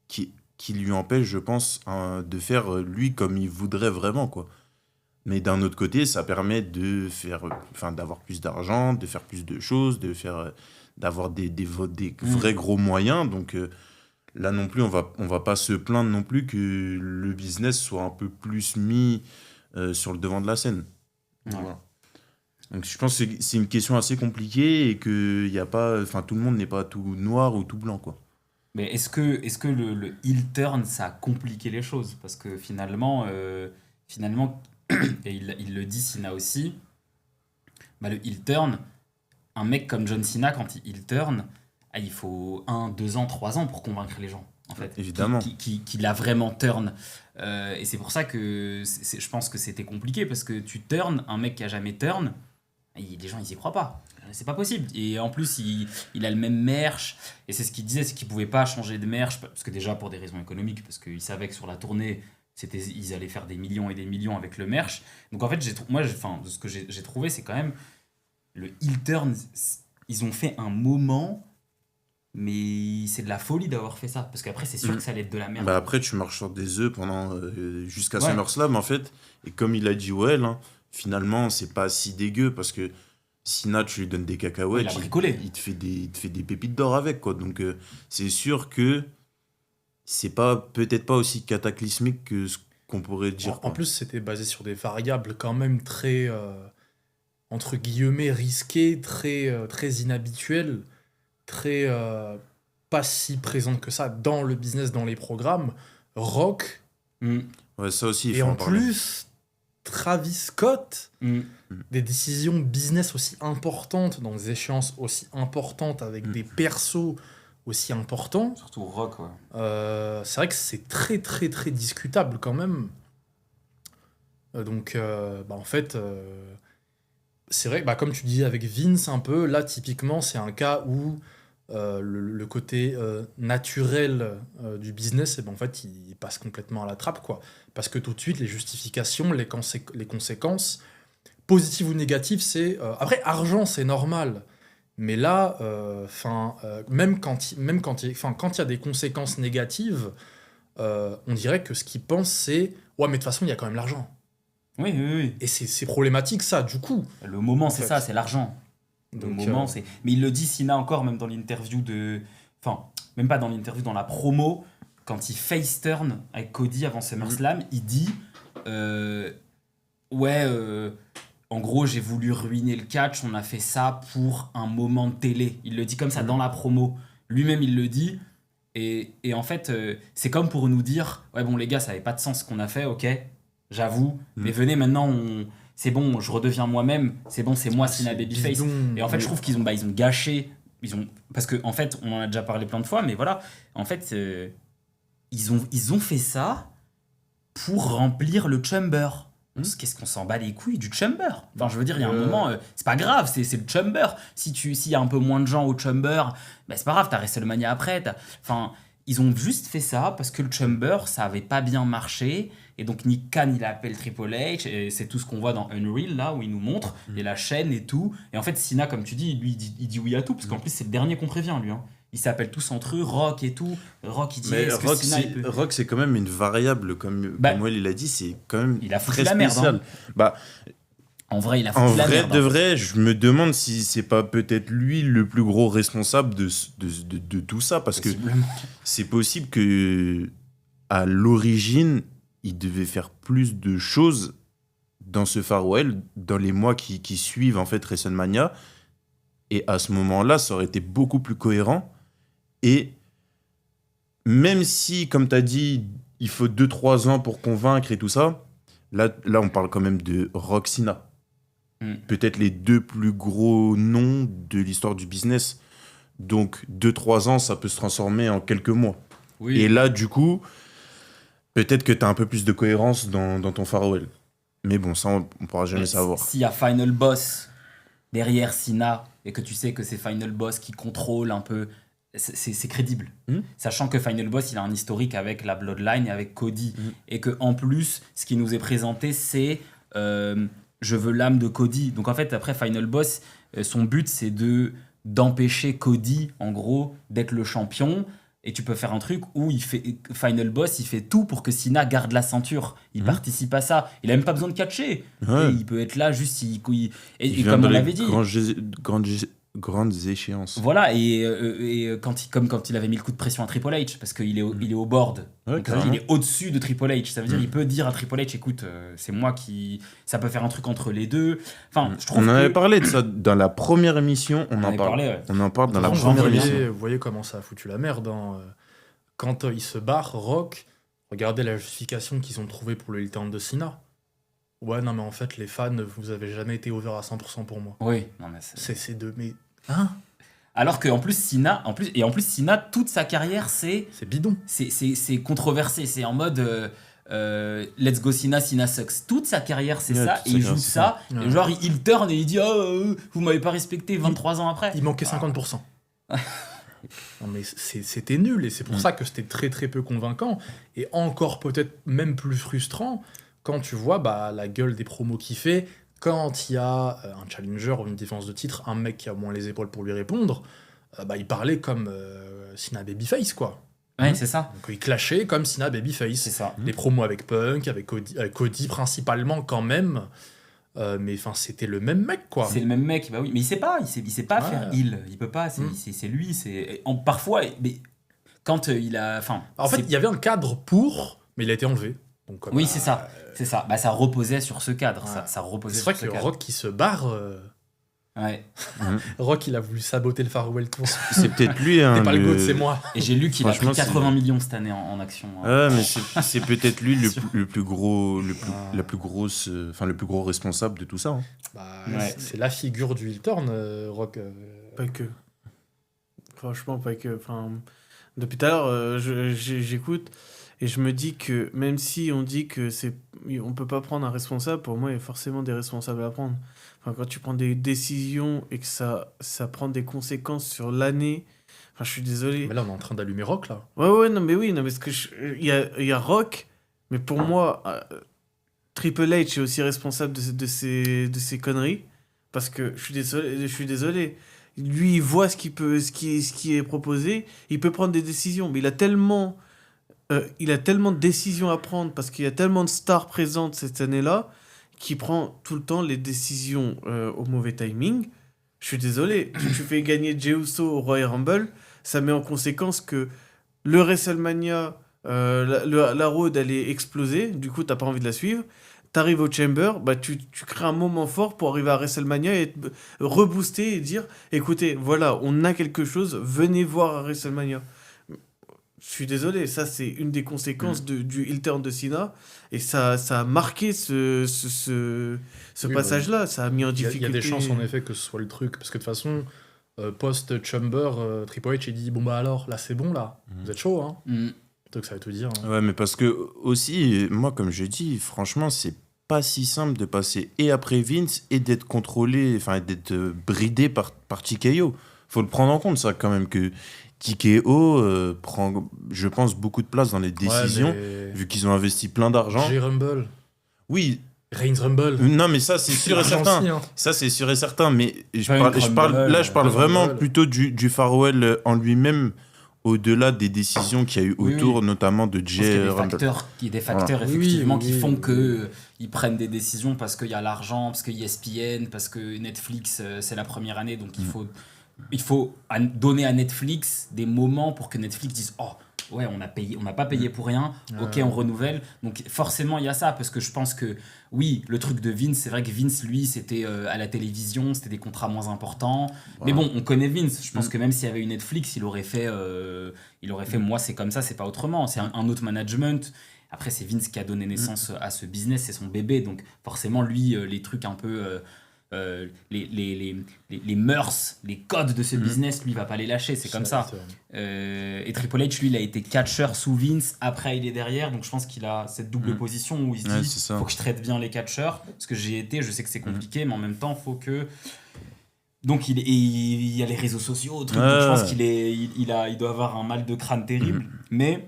Speaker 3: qui lui empêche, je pense, de faire lui comme il voudrait vraiment, quoi. Mais d'un autre côté, ça permet enfin, d'avoir plus d'argent, de faire plus de choses, d'avoir des vrais gros moyens. Donc là non plus, on va pas se plaindre non plus que le business soit un peu plus mis sur le devant de la scène.
Speaker 1: Ouais.
Speaker 3: Voilà. Donc je pense que c'est une question assez compliquée et que y a pas, enfin, tout le monde n'est pas tout noir ou tout blanc, quoi.
Speaker 1: Mais est-ce que le heel turn, ça a compliqué les choses? Parce que finalement et il le dit Cena aussi, bah, le heel turn, un mec comme John Cena, quand il heel turn, il faut 1, 2 ans, 3 ans pour convaincre les gens, en fait.
Speaker 3: Évidemment.
Speaker 1: Qu'il a vraiment turn. Et c'est pour ça que je pense que c'était compliqué, parce que tu turn, un mec qui a jamais turn, les gens, ils y croient pas. C'est pas possible. Et en plus, il a le même merch. Et c'est ce qu'il disait, c'est qu'il pouvait pas changer de merch, parce que déjà pour des raisons économiques, parce qu'il savait que sur la tournée, ils allaient faire des millions et des millions avec le merch. Donc en fait, de ce que j'ai trouvé, c'est quand même le heel turn. Ils ont fait un moment, mais c'est de la folie d'avoir fait ça. Parce qu'après, c'est sûr que ça allait être de la merde.
Speaker 3: Bah après, tu marches sur des œufs pendant jusqu'à
Speaker 1: Ouais.
Speaker 3: SummerSlam, en fait. Et comme il a dit Well, hein, finalement, c'est pas si dégueu parce que Sina, tu lui donnes des cacahuètes,
Speaker 1: Il a bricolé.
Speaker 3: il te fait des pépites d'or avec, quoi. Donc, c'est sûr que c'est pas peut-être pas aussi cataclysmique que ce qu'on pourrait dire,
Speaker 4: En
Speaker 3: quoi.
Speaker 4: plus, c'était basé sur des variables quand même très, entre guillemets, risquées, très inhabituelles, très pas si présentes que ça dans le business, dans les programmes. Rock,
Speaker 1: Mm,
Speaker 3: Ouais, ça aussi, il
Speaker 4: et
Speaker 3: faut
Speaker 4: en
Speaker 3: en parler.
Speaker 4: plus, Travis Scott,
Speaker 1: mm.
Speaker 4: des décisions business aussi importantes, dans des échéances aussi importantes, avec des persos aussi importants.
Speaker 1: Surtout Rock, ouais.
Speaker 4: C'est vrai que c'est très très très discutable quand même. Donc en fait, c'est vrai que comme tu dis avec Vince un peu, là typiquement c'est un cas où le côté naturel du business, en fait il passe complètement à la trappe, quoi. Parce que tout de suite les justifications, les conséquences, positives ou négatives, c'est... après argent c'est normal. Mais là, même quand il y a des conséquences négatives, on dirait que ce qu'ils pensent, c'est ouais, mais de toute façon, il y a quand même l'argent.
Speaker 1: Oui, oui, oui.
Speaker 4: Et c'est problématique, ça, du coup.
Speaker 1: Le moment, c'est
Speaker 4: fait.
Speaker 1: ça, c'est l'argent. Le
Speaker 4: Donc,
Speaker 1: moment, c'est. Mais il le dit, Sina, encore, même dans l'interview de. Enfin, même pas dans l'interview, dans la promo, quand il face turn avec Cody avant SummerSlam, il dit ouais, en gros, j'ai voulu ruiner le catch, on a fait ça pour un moment de télé. Il le dit comme ça dans la promo. Lui-même, il le dit. Et en fait, c'est comme pour nous dire ouais, bon, les gars, ça n'avait pas de sens ce qu'on a fait, ok, j'avoue, mais venez maintenant, c'est bon, je redeviens moi-même, c'est bon, c'est moi, Sina Babyface.
Speaker 4: bidon.
Speaker 1: Et en fait, je trouve qu'ils ont gâché. Parce qu'en en fait, on en a déjà parlé plein de fois, mais voilà, en fait, ils ont fait ça pour remplir le chamber. Qu'est-ce qu'on s'en bat les couilles du chamber? Enfin, je veux dire, il y a un moment, c'est pas grave, c'est le chamber. S'il y a un peu moins de gens au chamber, bah, c'est pas grave, t'as WrestleMania après. Enfin, ils ont juste fait ça parce que le chamber, ça avait pas bien marché. Et donc, Nick Khan, il appelle Triple H. Et c'est tout ce qu'on voit dans Unreal, là, où il nous montre. Et la chaîne et tout. Et en fait, Cena, comme tu dis, lui, il dit oui à tout. Parce qu'en plus, c'est le dernier qu'on prévient, lui. Hein. Ils s'appellent tous entre eux, Rock et tout. Rock, il dit
Speaker 3: Mais
Speaker 1: est-ce que
Speaker 3: Rock,
Speaker 1: Cena, il peut...
Speaker 3: Rock, c'est quand même une variable, comme Well, il a dit, c'est quand même
Speaker 1: il a foutu
Speaker 3: très
Speaker 1: la merde,
Speaker 3: spécial.
Speaker 1: hein.
Speaker 3: Bah,
Speaker 1: En vrai, il a
Speaker 3: en
Speaker 1: foutu la
Speaker 3: vrai,
Speaker 1: merde.
Speaker 3: de
Speaker 1: hein.
Speaker 3: vrai, je me demande si c'est pas peut-être lui le plus gros responsable de tout ça, parce que
Speaker 1: Possiblement.
Speaker 3: c'est possible que à l'origine, il devait faire plus de choses dans ce Farewell, dans les mois qui suivent en fait WrestleMania, et à ce moment-là, ça aurait été beaucoup plus cohérent. Et même si, comme tu as dit, il faut 2-3 ans pour convaincre et tout ça, là, on parle quand même de Roxina. Peut-être les deux plus gros noms de l'histoire du business. Donc, 2-3 ans, ça peut se transformer en quelques mois.
Speaker 1: Oui.
Speaker 3: Et là, du coup, peut-être que tu as un peu plus de cohérence dans ton Farewell. Mais bon, ça, on pourra jamais savoir.
Speaker 1: S'il y a Final Boss derrière Cena et que tu sais que c'est Final Boss qui contrôle un peu c'est crédible.
Speaker 3: Mhm.
Speaker 1: Sachant que Final Boss, il a un historique avec la Bloodline et avec Cody. Et que en plus, ce qui nous est présenté, c'est je veux l'âme de Cody. Donc en fait, après Final Boss, son but, c'est d'empêcher Cody, en gros, d'être le champion. Et tu peux faire un truc où Final Boss, il fait tout pour que Cena garde la ceinture. Il participe à ça. Il a même pas besoin de catcher.
Speaker 3: Ouais.
Speaker 1: Et il peut être là juste. Et
Speaker 3: Il
Speaker 1: comme
Speaker 3: vient
Speaker 1: on
Speaker 3: dans
Speaker 1: l'avait
Speaker 3: les
Speaker 1: dit.
Speaker 3: grandes échéances.
Speaker 1: Voilà, et comme quand il avait mis le coup de pression à Triple H, parce qu'il est, il est au board.
Speaker 3: Ouais,
Speaker 1: Donc, ça veut dire,
Speaker 3: carrément.
Speaker 1: il est au-dessus de Triple H. Ça veut dire il peut dire à Triple H, écoute, c'est moi qui. Ça peut faire un truc entre les deux. Enfin, je trouve
Speaker 3: On en avait
Speaker 1: que-
Speaker 3: parlé de ça dans la première émission, on en
Speaker 1: avait
Speaker 3: parle.
Speaker 1: parlé, ouais.
Speaker 3: On en parle dans la
Speaker 4: Par contre,
Speaker 3: première
Speaker 4: vous
Speaker 3: émission.
Speaker 4: voyez, vous voyez comment ça a foutu la merde. Quand il se barre, Rock, regardez la justification qu'ils ont trouvée pour le heel turn de Cena. Ouais, non, mais en fait, les fans, vous avez jamais été over à 100% pour moi.
Speaker 1: Oui, non, mais
Speaker 4: C'est de. Mais. Hein?
Speaker 1: Alors qu'en plus, Cena, Cena, toute sa carrière, c'est
Speaker 4: bidon.
Speaker 1: c'est controversé. C'est en mode let's go Cena, Cena sucks. Toute sa carrière, c'est
Speaker 3: Ouais,
Speaker 1: ça.
Speaker 3: toute
Speaker 1: Et
Speaker 3: sa
Speaker 1: il
Speaker 3: carrière,
Speaker 1: joue
Speaker 3: c'est
Speaker 1: ça.
Speaker 4: ça.
Speaker 1: Et genre, il turn et il dit vous m'avez pas respecté 23 ans après.
Speaker 4: Il manquait 50%. Non, mais c'était nul et c'est pour ça que c'était très très peu convaincant et encore peut-être même plus frustrant quand tu vois la gueule des promos qu'il fait quand il y a un challenger ou une défense de titre, un mec qui a moins les épaules pour lui répondre, il parlait comme Cena Babyface quoi.
Speaker 1: Ouais, c'est ça.
Speaker 4: Donc il clashait comme Cena Babyface.
Speaker 1: C'est ça.
Speaker 4: Les promos avec Punk, avec Cody principalement quand même. Mais enfin, c'était le même mec, quoi.
Speaker 1: C'est le même mec, bah oui, mais il sait pas
Speaker 4: Ouais.
Speaker 1: faire heal, il peut pas, c'est lui, parfois, mais quand il a, enfin.
Speaker 4: En fait, il y avait un cadre mais il a été enlevé. Donc,
Speaker 1: oui, c'est ça. Bah, ça reposait sur ce cadre,
Speaker 4: Ouais.
Speaker 1: ça reposait
Speaker 4: c'est
Speaker 1: sur
Speaker 4: vrai
Speaker 1: ce
Speaker 4: que
Speaker 1: cadre.
Speaker 4: Rock qui se barre.
Speaker 1: Ouais.
Speaker 4: Rock, il a voulu saboter le Farewell Tour.
Speaker 3: C'est peut-être lui. Hein,
Speaker 4: T'es pas le goût, c'est moi.
Speaker 1: Et j'ai lu qu'il a pris
Speaker 3: Franchement,
Speaker 1: 80 millions cette année en action. Hein.
Speaker 3: Ouais, mais c'est peut-être lui le plus gros, la plus grosse, enfin le plus gros responsable de tout ça. Hein.
Speaker 1: Ouais.
Speaker 4: C'est la figure du heel turn, Rock.
Speaker 2: Pas que. Franchement, pas que. Enfin, depuis tout à l'heure, j'écoute et je me dis que même si on dit que on peut pas prendre un responsable, pour moi, il y a forcément des responsables à prendre. Enfin, quand tu prends des décisions et que ça prend des conséquences sur l'année, enfin, je suis désolé.
Speaker 4: Mais là, on est en train d'allumer Rock, là.
Speaker 2: Ouais, non, mais oui, non, mais il y a Rock, mais pour moi, Triple H est aussi responsable de ces conneries, parce que je suis désolé. Lui, il voit ce qui est proposé, il peut prendre des décisions, mais il a tellement de décisions à prendre, parce qu'il y a tellement de stars présentes cette année-là, qu'il prend tout le temps les décisions au mauvais timing. Je suis désolé, tu fais gagner Jey Uso au Royal Rumble, ça met en conséquence que le WrestleMania, la road, elle est explosée, du coup, t'as pas envie de la suivre. T'arrives au Chamber, tu crées un moment fort pour arriver à WrestleMania et rebooster et dire, écoutez, voilà, on a quelque chose, venez voir à WrestleMania. Je suis désolé, ça c'est une des conséquences du heel turn de Cena, et ça a marqué ce
Speaker 4: Oui,
Speaker 2: passage-là, ça a mis en
Speaker 4: Il y
Speaker 2: difficulté.
Speaker 4: a des chances, en effet, que ce soit le truc. Parce que de toute façon, post-Chamber, Triple H, il dit, bon bah alors, là c'est bon, là. Vous êtes chaud, hein. Donc ça veut tout dire. Hein.
Speaker 3: Ouais, mais parce que aussi, moi, comme je dis, franchement, c'est pas si simple de passer et après Vince et d'être contrôlé, enfin d'être bridé par TKO. Faut le prendre en compte, ça, quand même, que TKO prend, je pense, beaucoup de place dans les décisions,
Speaker 4: Ouais,
Speaker 3: vu qu'ils ont investi plein d'argent.
Speaker 4: J-Rumble,
Speaker 3: Oui,
Speaker 4: Reigns Rumble.
Speaker 3: non, mais ça, c'est sûr et
Speaker 4: l'argent
Speaker 3: certain.
Speaker 4: aussi, hein.
Speaker 3: Ça, c'est sûr et certain, mais
Speaker 1: Punk,
Speaker 3: je parle
Speaker 1: Rumble,
Speaker 3: vraiment
Speaker 4: Rumble.
Speaker 3: plutôt du Farewell en lui-même, au-delà des décisions qu'il y a eu
Speaker 1: Oui,
Speaker 3: autour,
Speaker 1: oui.
Speaker 3: notamment de
Speaker 1: Je pense qu'il y a
Speaker 3: Jey
Speaker 1: des
Speaker 3: Rumble.
Speaker 1: facteurs,
Speaker 3: Voilà.
Speaker 1: effectivement
Speaker 4: Oui,
Speaker 1: qui
Speaker 4: oui,
Speaker 1: font
Speaker 4: oui.
Speaker 1: que ils prennent des décisions parce qu'il y a l'argent, parce que ESPN, parce que Netflix, c'est la première année, donc il faut donner à Netflix des moments pour que Netflix dise oh ouais, on n'a pas payé pour rien, ok, on renouvelle. Donc forcément il y a ça, parce que je pense que oui, le truc de Vince, c'est vrai que Vince, lui, c'était à la télévision, c'était des contrats moins importants. Mais bon, on connaît Vince. Je pense que même s'il y avait eu Netflix, il aurait fait moi c'est comme ça, c'est pas autrement. C'est un autre management. Après, c'est Vince qui a donné naissance à ce business, c'est son bébé. Donc forcément, lui, les trucs un peu... les mœurs, les codes de ce business, lui, il va pas les lâcher, c'est comme ça. Et Triple H, lui, il a été catcher sous Vince, après il est derrière, donc je pense qu'il a cette double position où il se
Speaker 3: Ouais,
Speaker 1: dit,
Speaker 3: c'est ça.
Speaker 1: faut que je traite bien les catcheurs, parce que j'ai été, je sais que c'est compliqué, mais en même temps, faut que Donc il y a les réseaux sociaux, trucs,
Speaker 3: Ouais.
Speaker 1: donc je pense il doit avoir un mal de crâne terrible. Mais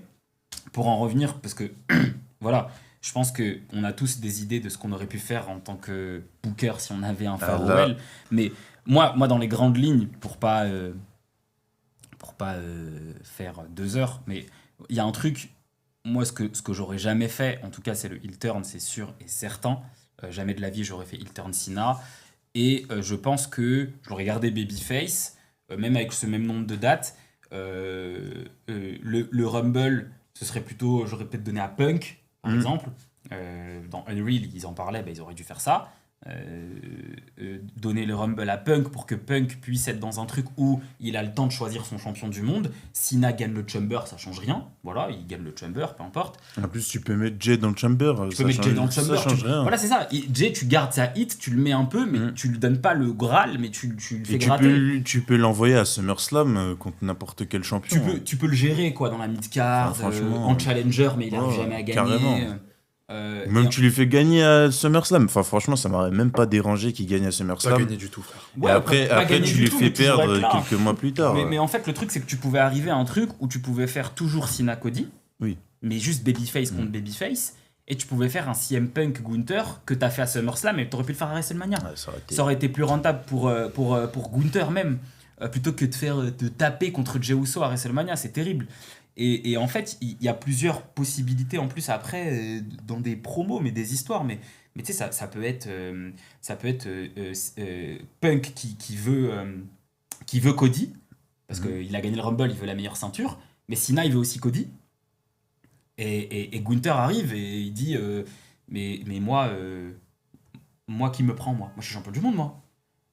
Speaker 1: pour en revenir, parce que voilà, je pense qu'on a tous des idées de ce qu'on aurait pu faire en tant que booker si on avait un Farewell. Mais moi, dans les grandes lignes, pour pas faire 2 heures, mais il y a un truc, moi ce que j'aurais jamais fait, en tout cas c'est le heel turn, c'est sûr et certain. Jamais de la vie j'aurais fait heel turn Cena. Et je pense que je l'aurais gardé Babyface, même avec ce même nombre de dates. Le Rumble, ce serait plutôt, j'aurais peut-être donné à Punk, par exemple. Dans Unreal, ils en parlaient, ils auraient dû faire ça. Donner le Rumble à Punk pour que Punk puisse être dans un truc où il a le temps de choisir son champion du monde. Cena gagne le Chamber, ça change rien. Voilà, il gagne le Chamber, peu importe.
Speaker 3: En plus, tu peux mettre Jay dans le Chamber.
Speaker 1: Tu peux mettre Jay dans le Chamber.
Speaker 3: Ça change rien.
Speaker 1: Voilà, c'est ça. Et Jay, tu gardes sa hit, tu le mets un peu, mais tu lui donnes pas le Graal, mais tu le fais
Speaker 3: Et
Speaker 1: gratter.
Speaker 3: tu peux l'envoyer à SummerSlam contre n'importe quel champion.
Speaker 1: Tu peux le gérer quoi, dans la mid-card,
Speaker 3: Enfin, franchement,
Speaker 1: en challenger, mais il n'arrive jamais à gagner.
Speaker 3: carrément. Même tu lui fais gagner à SummerSlam. Enfin, franchement, ça m'aurait même pas dérangé qu'il gagne à
Speaker 4: Pas
Speaker 3: SummerSlam.
Speaker 4: gagné du tout, frère.
Speaker 3: Et après,
Speaker 1: pas gagner
Speaker 3: tu
Speaker 1: du
Speaker 3: lui
Speaker 1: tout,
Speaker 3: fais
Speaker 1: mais toujours
Speaker 3: perdre
Speaker 1: être là.
Speaker 3: quelques mois plus tard.
Speaker 1: Mais en fait, le truc, c'est que tu pouvais arriver à un truc où tu pouvais faire toujours Cena Cody,
Speaker 3: Oui.
Speaker 1: mais juste Babyface contre Babyface, et tu pouvais faire un CM Punk Gunther que tu as fait à SummerSlam, et tu aurais pu le faire à WrestleMania.
Speaker 3: Ouais,
Speaker 1: Ça aurait été plus rentable pour Gunther même, plutôt que de taper contre Jey Uso à WrestleMania, c'est terrible. Et en fait, il y a plusieurs possibilités en plus après dans des promos, mais des histoires. Mais tu sais, ça peut être Punk qui veut Cody, parce qu'il a gagné le Rumble, il veut la meilleure ceinture. Mais Cena, il veut aussi Cody. Et Gunther arrive et il dit mais moi qui me prend, moi je suis champion du monde, moi.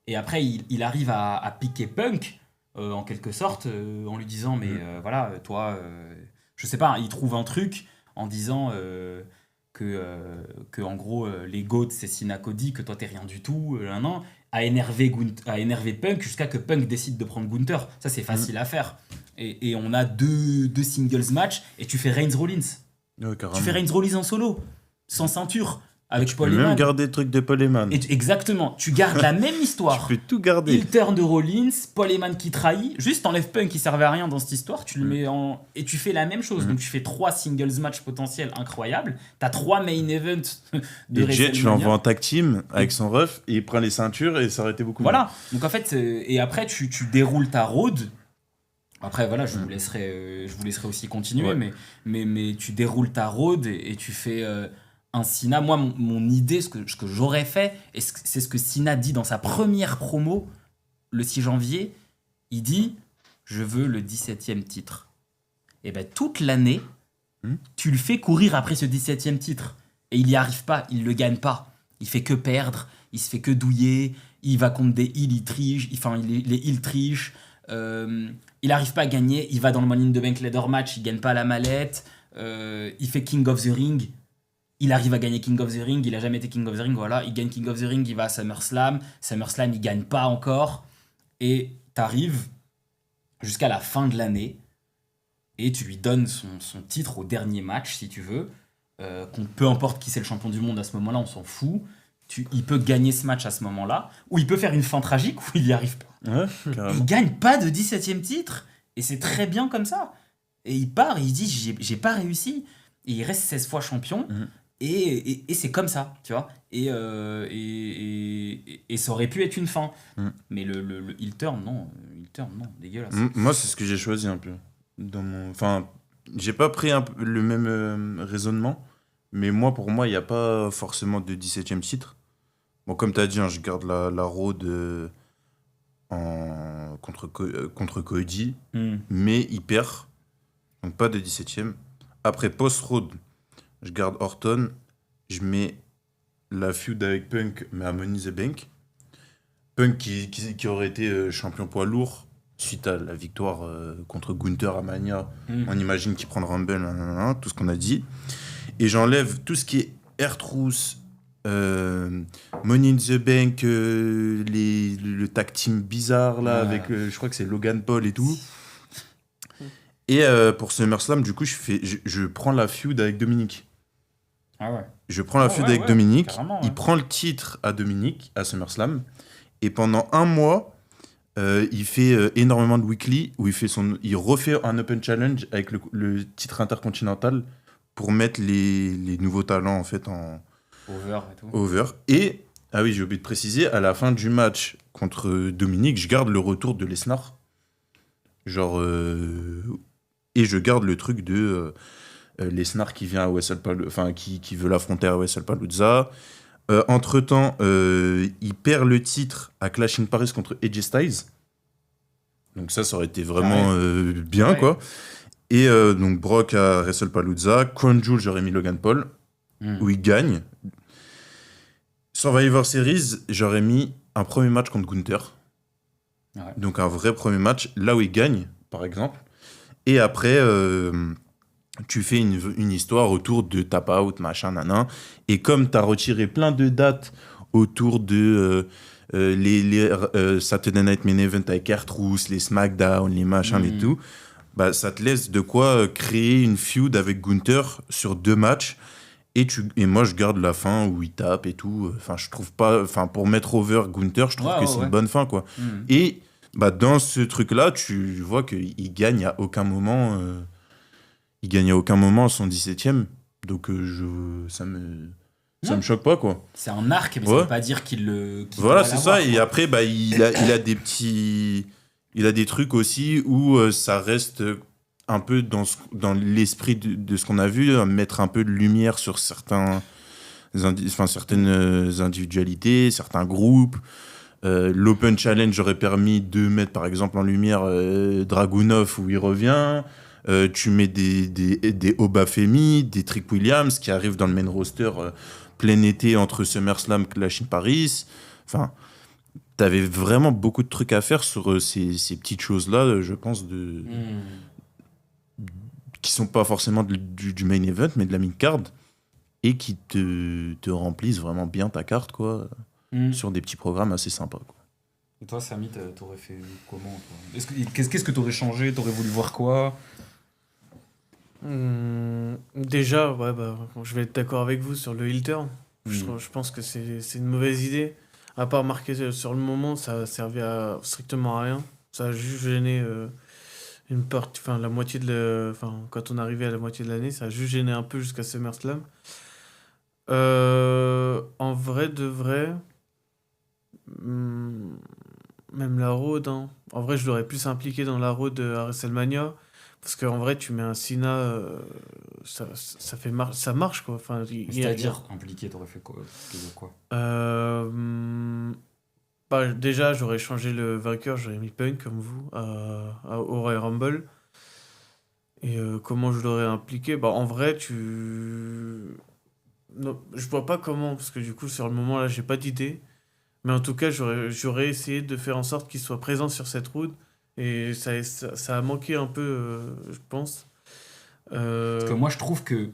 Speaker 1: Et après, il arrive à piquer Punk. En quelque sorte, en lui disant mais voilà, toi, je sais pas, il trouve un truc en disant que en gros les GOAT c'est Cena Cody, que toi t'es rien du tout, non, à énerver Punk jusqu'à que Punk décide de prendre Gunther. Ça c'est facile à faire. Et on a deux singles match et tu fais Reigns Rollins.
Speaker 3: Ouais, carrément.
Speaker 1: Tu fais Reigns Rollins en solo, sans ceinture. Avec
Speaker 3: Tu
Speaker 1: Paul
Speaker 3: peux même
Speaker 1: Heyman.
Speaker 3: garder le truc de Paul Heyman.
Speaker 1: Exactement, tu gardes la même histoire.
Speaker 3: Tu peux tout garder.
Speaker 1: Il turn de Rollins, Paul Heyman qui trahit, juste enlève Punk qui servait à rien dans cette histoire, tu le mets en... Et tu fais la même chose, donc tu fais 3 singles match potentiels incroyables, t'as 3 main events de
Speaker 3: Et Jay, tu
Speaker 1: WrestleMania.
Speaker 3: l'envoies en tag team avec son ref et il prend les ceintures et ça aurait été beaucoup mieux.
Speaker 1: Voilà, donc en fait, et après tu déroules ta road. Après voilà, je vous laisserai aussi continuer,
Speaker 3: Ouais.
Speaker 1: mais tu déroules ta road et tu fais... un Cena, moi mon idée, ce que j'aurais fait, et c'est ce que Cena dit dans sa première promo le 6 janvier, il dit je veux le 17e titre. Et ben toute l'année, tu le fais courir après ce 17e titre. Et il n'y arrive pas, il le gagne pas. Il fait que perdre, il se fait que douiller, il va contre des heels, il triche, les heels trichent, il n'arrive pas à gagner, il va dans le Money in the Bank Ladder Match, il gagne pas la mallette, il fait King of the Ring. Il arrive à gagner King of the Ring, il a jamais été King of the Ring, voilà, il gagne King of the Ring, il va à SummerSlam, il gagne pas encore, et t'arrives jusqu'à la fin de l'année, et tu lui donnes son titre au dernier match, si tu veux, peu importe qui c'est le champion du monde à ce moment-là, on s'en fout, il peut gagner ce match à ce moment-là, ou il peut faire une fin tragique où il n'y arrive pas.
Speaker 3: Ouais,
Speaker 1: Et
Speaker 3: carrément.
Speaker 1: il gagne pas de 17e titre, et c'est très bien comme ça. Et il part, et il dit j'ai pas réussi, et il reste 16 fois champion. Et c'est comme ça, tu vois. Et ça aurait pu être une fin. Mais le heel turn, non, dégueulasse.
Speaker 3: Moi, c'est ce que j'ai choisi un peu. Enfin, j'ai pas pris le même raisonnement, mais pour moi, il n'y a pas forcément de 17e titre. Bon, comme tu as dit, hein, je garde la road contre Cody, mais il perd. Donc pas de 17e. Après post-road, je garde Orton, je mets la feud avec Punk, mais à Money in the Bank. Punk qui aurait été champion poids lourd suite à la victoire contre Gunther à Mania. On imagine qu'il prendra Rumble, tout ce qu'on a dit. Et j'enlève tout ce qui est R-Truth, Money in the Bank, le tag team bizarre là, avec je crois que c'est Logan Paul et tout. Et pour SummerSlam, du coup, je prends la feud avec Dominique.
Speaker 1: Ah ouais.
Speaker 3: Je prends la feud avec Dominique.
Speaker 1: carrément, ouais.
Speaker 3: Il prend le titre à Dominique, à SummerSlam. Et pendant un mois, il fait énormément de weekly où il refait un Open Challenge avec le titre intercontinental pour mettre les nouveaux talents en fait en
Speaker 1: Over et tout.
Speaker 3: over. Et, ah oui, j'ai oublié de préciser, à la fin du match contre Dominique, je garde le retour de Lesnar. Genre, et je garde le truc de Lesnar qui vient à enfin qui veut l'affronter à WrestlePalooza. Entre-temps, il perd le titre à Clash in Paris contre AJ Styles. Donc ça aurait été vraiment bien,
Speaker 1: Ouais.
Speaker 3: quoi. Et donc Brock à WrestlePalooza. Crown Jewel, j'aurais mis Logan Paul, où il gagne. Survivor Series, j'aurais mis un premier match contre Gunther.
Speaker 1: Ouais.
Speaker 3: Donc un vrai premier match, là où il gagne, par exemple. Et après, tu fais une histoire autour de tap out, machin, nanan. Et comme tu as retiré plein de dates autour de les Saturday Night Main Event avec R-Truth, les SmackDown, les machins et tout, bah, ça te laisse de quoi créer une feud avec Gunther sur 2 matchs. Et moi, je garde la fin où il tape et tout. Enfin, je trouve pas. Enfin, pour mettre over Gunther, je trouve que c'est une bonne fin, quoi. Et bah, dans ce truc-là, tu vois qu'il gagne à aucun moment. Il gagne à aucun moment son 17ème. Donc, ça me choque pas, quoi.
Speaker 1: C'est un arc, mais ça
Speaker 3: Ouais.
Speaker 1: veut pas dire qu'il
Speaker 3: Voilà,
Speaker 1: doit
Speaker 3: c'est
Speaker 1: l'avoir,
Speaker 3: ça. Et
Speaker 1: quoi.
Speaker 3: après, bah, il a des petits. Il a des trucs aussi où ça reste un peu dans l'esprit de ce qu'on a vu, mettre un peu de lumière sur certaines individualités, certains groupes. L'Open Challenge aurait permis de mettre par exemple en lumière Dragunov où il revient. Tu mets des Obafemi, des Trick Williams qui arrivent dans le main roster plein été entre SummerSlam, Clash in Paris. Enfin, t'avais vraiment beaucoup de trucs à faire sur ces petites choses-là, je pense, qui sont pas forcément du main event, mais de la mid-card, et qui te remplissent vraiment bien ta carte, quoi, sur des petits programmes assez sympas, quoi.
Speaker 1: Et toi, Samy, t'aurais fait comment, toi ? Qu'est-ce que t'aurais changé ? T'aurais voulu voir quoi ?
Speaker 2: Déjà, ouais, bah, je vais être d'accord avec vous sur le heel turn. Je pense que c'est une mauvaise idée. À part marquer sur le moment, ça servait à strictement à rien. Ça a juste gêné une partie, enfin la moitié quand on arrivait à la moitié de l'année, ça a juste gêné un peu jusqu'à SummerSlam. En vrai de vrai, même la road, hein. En vrai, je l'aurais plus impliqué dans la road à WrestleMania. Parce qu'en vrai, tu mets un Cena, ça marche, quoi. Enfin,
Speaker 1: C'est-à-dire, impliqué, t'aurais fait quoi ?
Speaker 2: Déjà, j'aurais changé le vainqueur, j'aurais mis Punk comme vous au Royal Rumble. Et comment je l'aurais impliqué ? Bah, en vrai, non, je vois pas comment, parce que du coup, sur le moment là, j'ai pas d'idée. Mais en tout cas, j'aurais essayé de faire en sorte qu'il soit présent sur cette route. Et ça a manqué un peu, je pense.
Speaker 1: Parce que moi, je trouve que